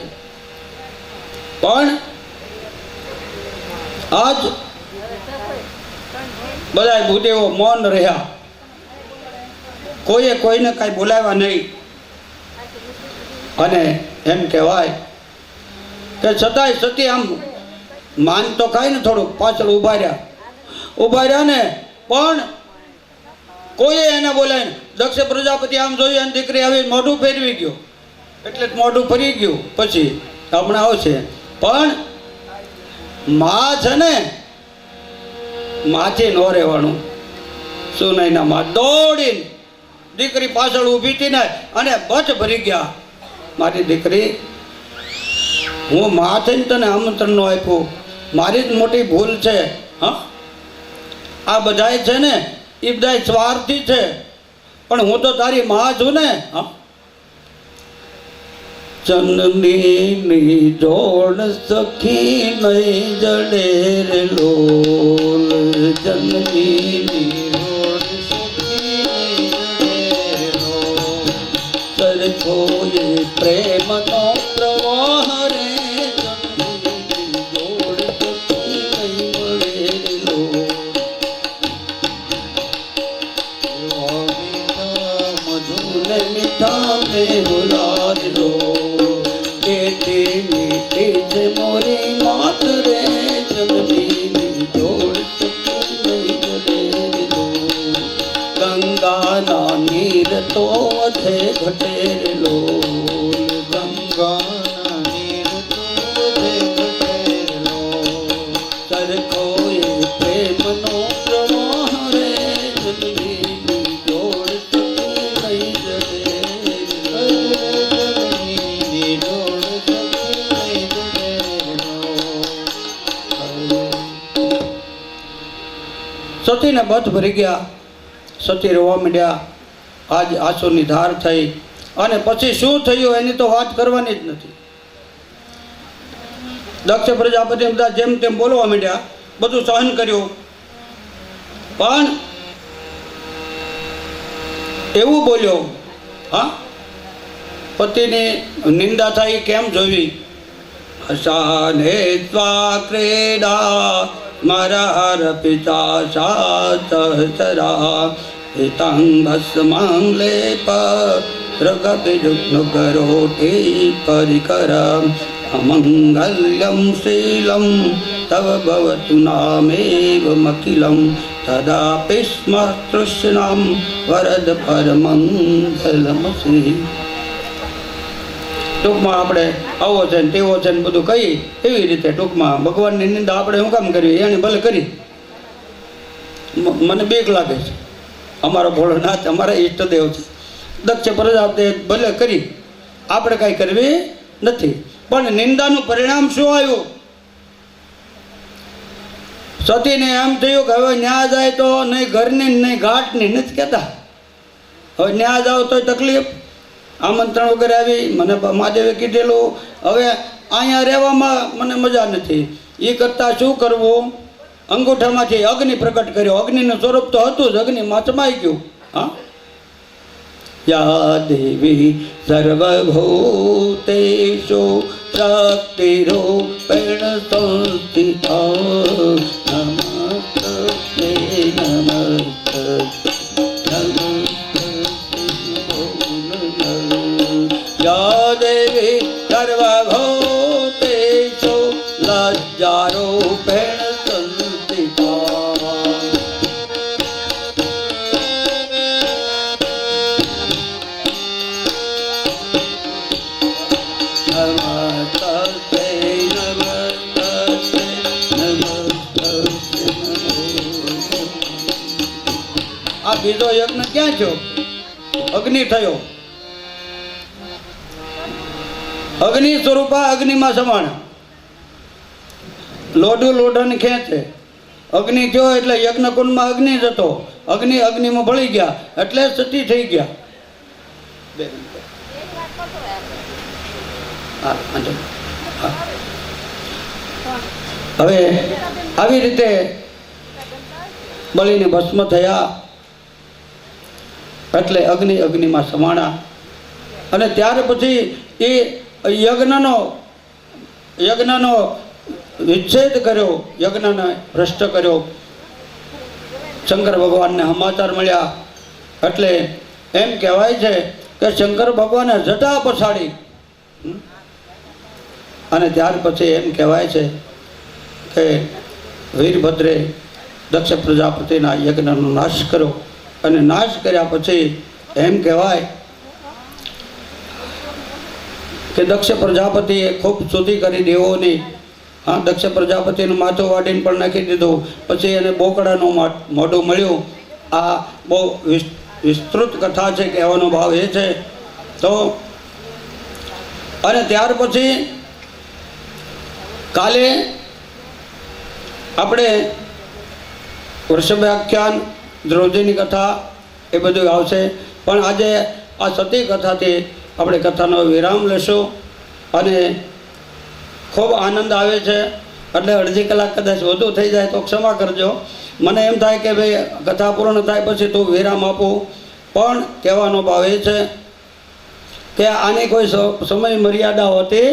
Speaker 1: પણ આજ બધા ભૂદેવો મૌન રહ્યા, કોઈએ કોઈને કાંઈ બોલાવ્યા નહીં. અને એમ કહેવાય કે છતાંય સતી આમ માન તો ખાય ને થોડુંક પાછળ ઊભા રહ્યા ને, પણ કોઈએ એને બોલાય. દક્ષ પ્રજાપતિ આમ જોયું અને દીકરી આવી મોઢું ફેરવી ગયો, એટલે મોઢું ફરી ગયું. પછી હમણાં આવશે. પણ માં છે ને, માથી ન રહેવાનું. સુનયના માં દોડીને દીકરી પાછળ ઊભી હતી ને, અને બચ ભરી ગયા. મારી દીકરી, હું માં થઈને તને આમંત્રણ ન આપ્યું, મારી જ મોટી ભૂલ છે. હા, આ બધાય છે ને એ બધા સ્વાર્થી છે, પણ હું તો તારી માં છું ને. હા, ચંદની જોડ સખી નહીં જડે રે લોલ, ચંદની જોડ સખી નહીં જડે રે લોલ, સરખો એ પ્રેમનો પ્રવાહ રે, ચંદની જોડ સખી નહીં મળે રે લોલ. મધુને મીઠા મે ગુલાબ લો, મોરી માત રે, જગની જોડ ગંગાના નીર તો વધે ઘટે લો, ગંગાના નીર તો વધે ઘટે લો, સરખો એ પ્રેમનો પ્રવાહ રે, જગની જોડ નહીં જડે. સતીને બધ ભરી ગયા. સતી રોવા માંડ્યા. આજ આંસુની ધાર થઈ. અને પછી શું થયું એની તો વાત કરવાની જ નથી. દક્ષ પ્રજાપતિ બધા જેમ તેમ બોલવા માંડ્યા, બધું સહન કર્યું. પણ એવું બોલ્યો, હા, પતિની નિંદા થાય કેમ જોવી. હસાને સ્વા ક્રીડા મરાર પિતા સાત સરા, હિતં ભસ્મં લેપ રગપિજુગ્ન કરોટી પરિકર, અમંગલ્યમ શીલમ તવ ભવતુ નામેવ મખિલમ, તદાપી સ્મ તૃષ્ણામ વરદ પરમંગલમસી. ટૂંકમાં આપણે આવો છે ને તેવો છે ને બધું કહી, એવી રીતે ટૂંકમાં ભગવાનની નિંદા આપણે શું કામ કરવી, એને ભલે કરી. મને બીક લાગે છે. અમારો ભોળોનાથ અમારા ઈષ્ટદેવ છે. દક્ષ પ્રજાપતિએ ભલે કરી, આપણે કાંઈ કરવી નથી. પણ નિંદાનું પરિણામ શું આવ્યું? સતીને એમ થયું કે હવે ન્યા જાય તો નહીં ઘરની નહીં ઘાટની નથી કહેતા. હવે ન્યા જાવ તો તકલીફ. આમંત્રણ વગેરે આવી, મને મહાદેવે કીધેલું હવે અહીંયા રહેવામાં મને મજા નથી. એ કરતાં શું કરવું? અંગૂઠામાંથી અગ્નિ પ્રગટ કર્યો. અગ્નિનું સ્વરૂપ તો હતું જ, અગ્નિમાં સમાઈ ગયું. હા, યા દેવી સર્વભૂતેષુ શક્તિરૂપેણ સંસ્થિતા, નમસ્તે નમસ્તે આ બીજો યજ્ઞ ક્યાં થયો? અગ્નિ થયો. અગ્નિ સ્વરૂપા અગ્નિમાં સમાણ. લોઢું લોઢાને ખેંચે. અગ્નિ થયો એટલે યજ્ઞકુંડમાં અગ્નિ જતો. અગ્નિમાં ભળી ગયા એટલે સતી થઈ ગયા. હવે આવી રીતે બળીને ભસ્મ થયા એટલે અગ્નિમાં સમાણા. અને ત્યાર પછી એ યજ્ઞનો વિચ્છેદ કર્યો, યજ્ઞને ભ્રષ્ટ કર્યો. શંકર ભગવાનને સમાચાર મળ્યા એટલે એમ કહેવાય છે કે શંકર ભગવાને જટા પછાડી. અને ત્યાર પછી એમ કહેવાય છે કે વીરભદ્રે દક્ષ પ્રજાપતિના યજ્ઞનો નાશ કર્યો. અને નાશ કર્યા પછી એમ કહેવાય કે દક્ષ પ્રજાપતિએ ખૂબ સ્તુતિ કરી દેવોની. હા, દક્ષ પ્રજાપતિનું માથું વાટીને પણ નાખી દીધું. પછી એને બોકડાનું મોઢું મળ્યું. આ બહુ વિસ્તૃત કથા છે, કહેવાનો ભાવ એ છે. તો અને ત્યાર પછી કાલે આપણે વૃષભાખ્યાન, દ્રૌપદીની કથા એ બધું આવશે. પણ આજે આ સતી કથાથી આપણે કથાનો વિરામ લેશું. અને ખૂબ આનંદ આવે છે એટલે અડધી કલાક કદાચ વધુ થઈ જાય તો ક્ષમા કરજો. મને એમ થાય કે ભાઈ કથા પૂર્ણ થાય પછી તો વિરામ આપું. પણ કહેવાનો ભાવ એ છે કે આની કોઈ સમય મર્યાદા હોતી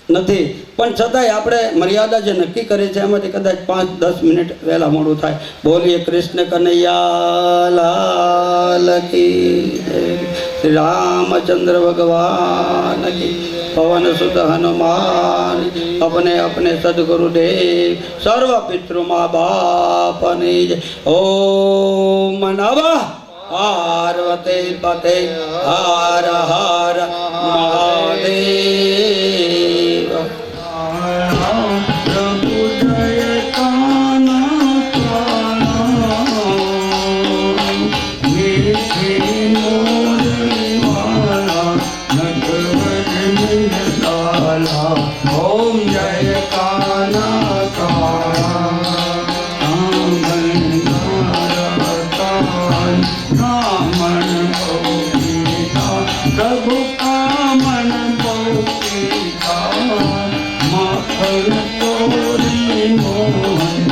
Speaker 1: નથી. પણ છતાંય આપણે મર્યાદા જે નક્કી કરી છે એમાંથી કદાચ 5-10 મિનિટ વહેલા મોડું થાય. બોલીએ કૃષ્ણ કનૈયા લાલ કી જય, શ્રી રામચંદ્ર ભગવાન કી, પવન સુત હનુમાન, अपने सदगुरुदेव, सर्व पितृ माँ बाप निज। ओम नमः पार्वती पते हर हर महादेव। प्रभु जय काना ओम जय काना प्रभु कामन माखन तोरी मोहन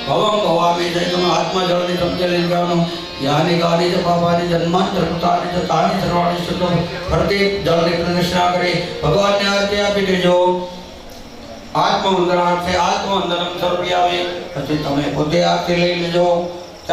Speaker 1: भवं भवामि जयतम आत्मा जलनि समजले गानो यानि गानि च पापानि जन्मांतर कृतानि च तानि सर्वाणि शुद्धो प्रति जलनि प्रदक्षिणा करे भगवान ने आज्ञा આપી દેજો। आत्मवंदनार्थे आत्मवंदनम सर्वयावे પછી તમે પોતે આરતી લઈ લેજો।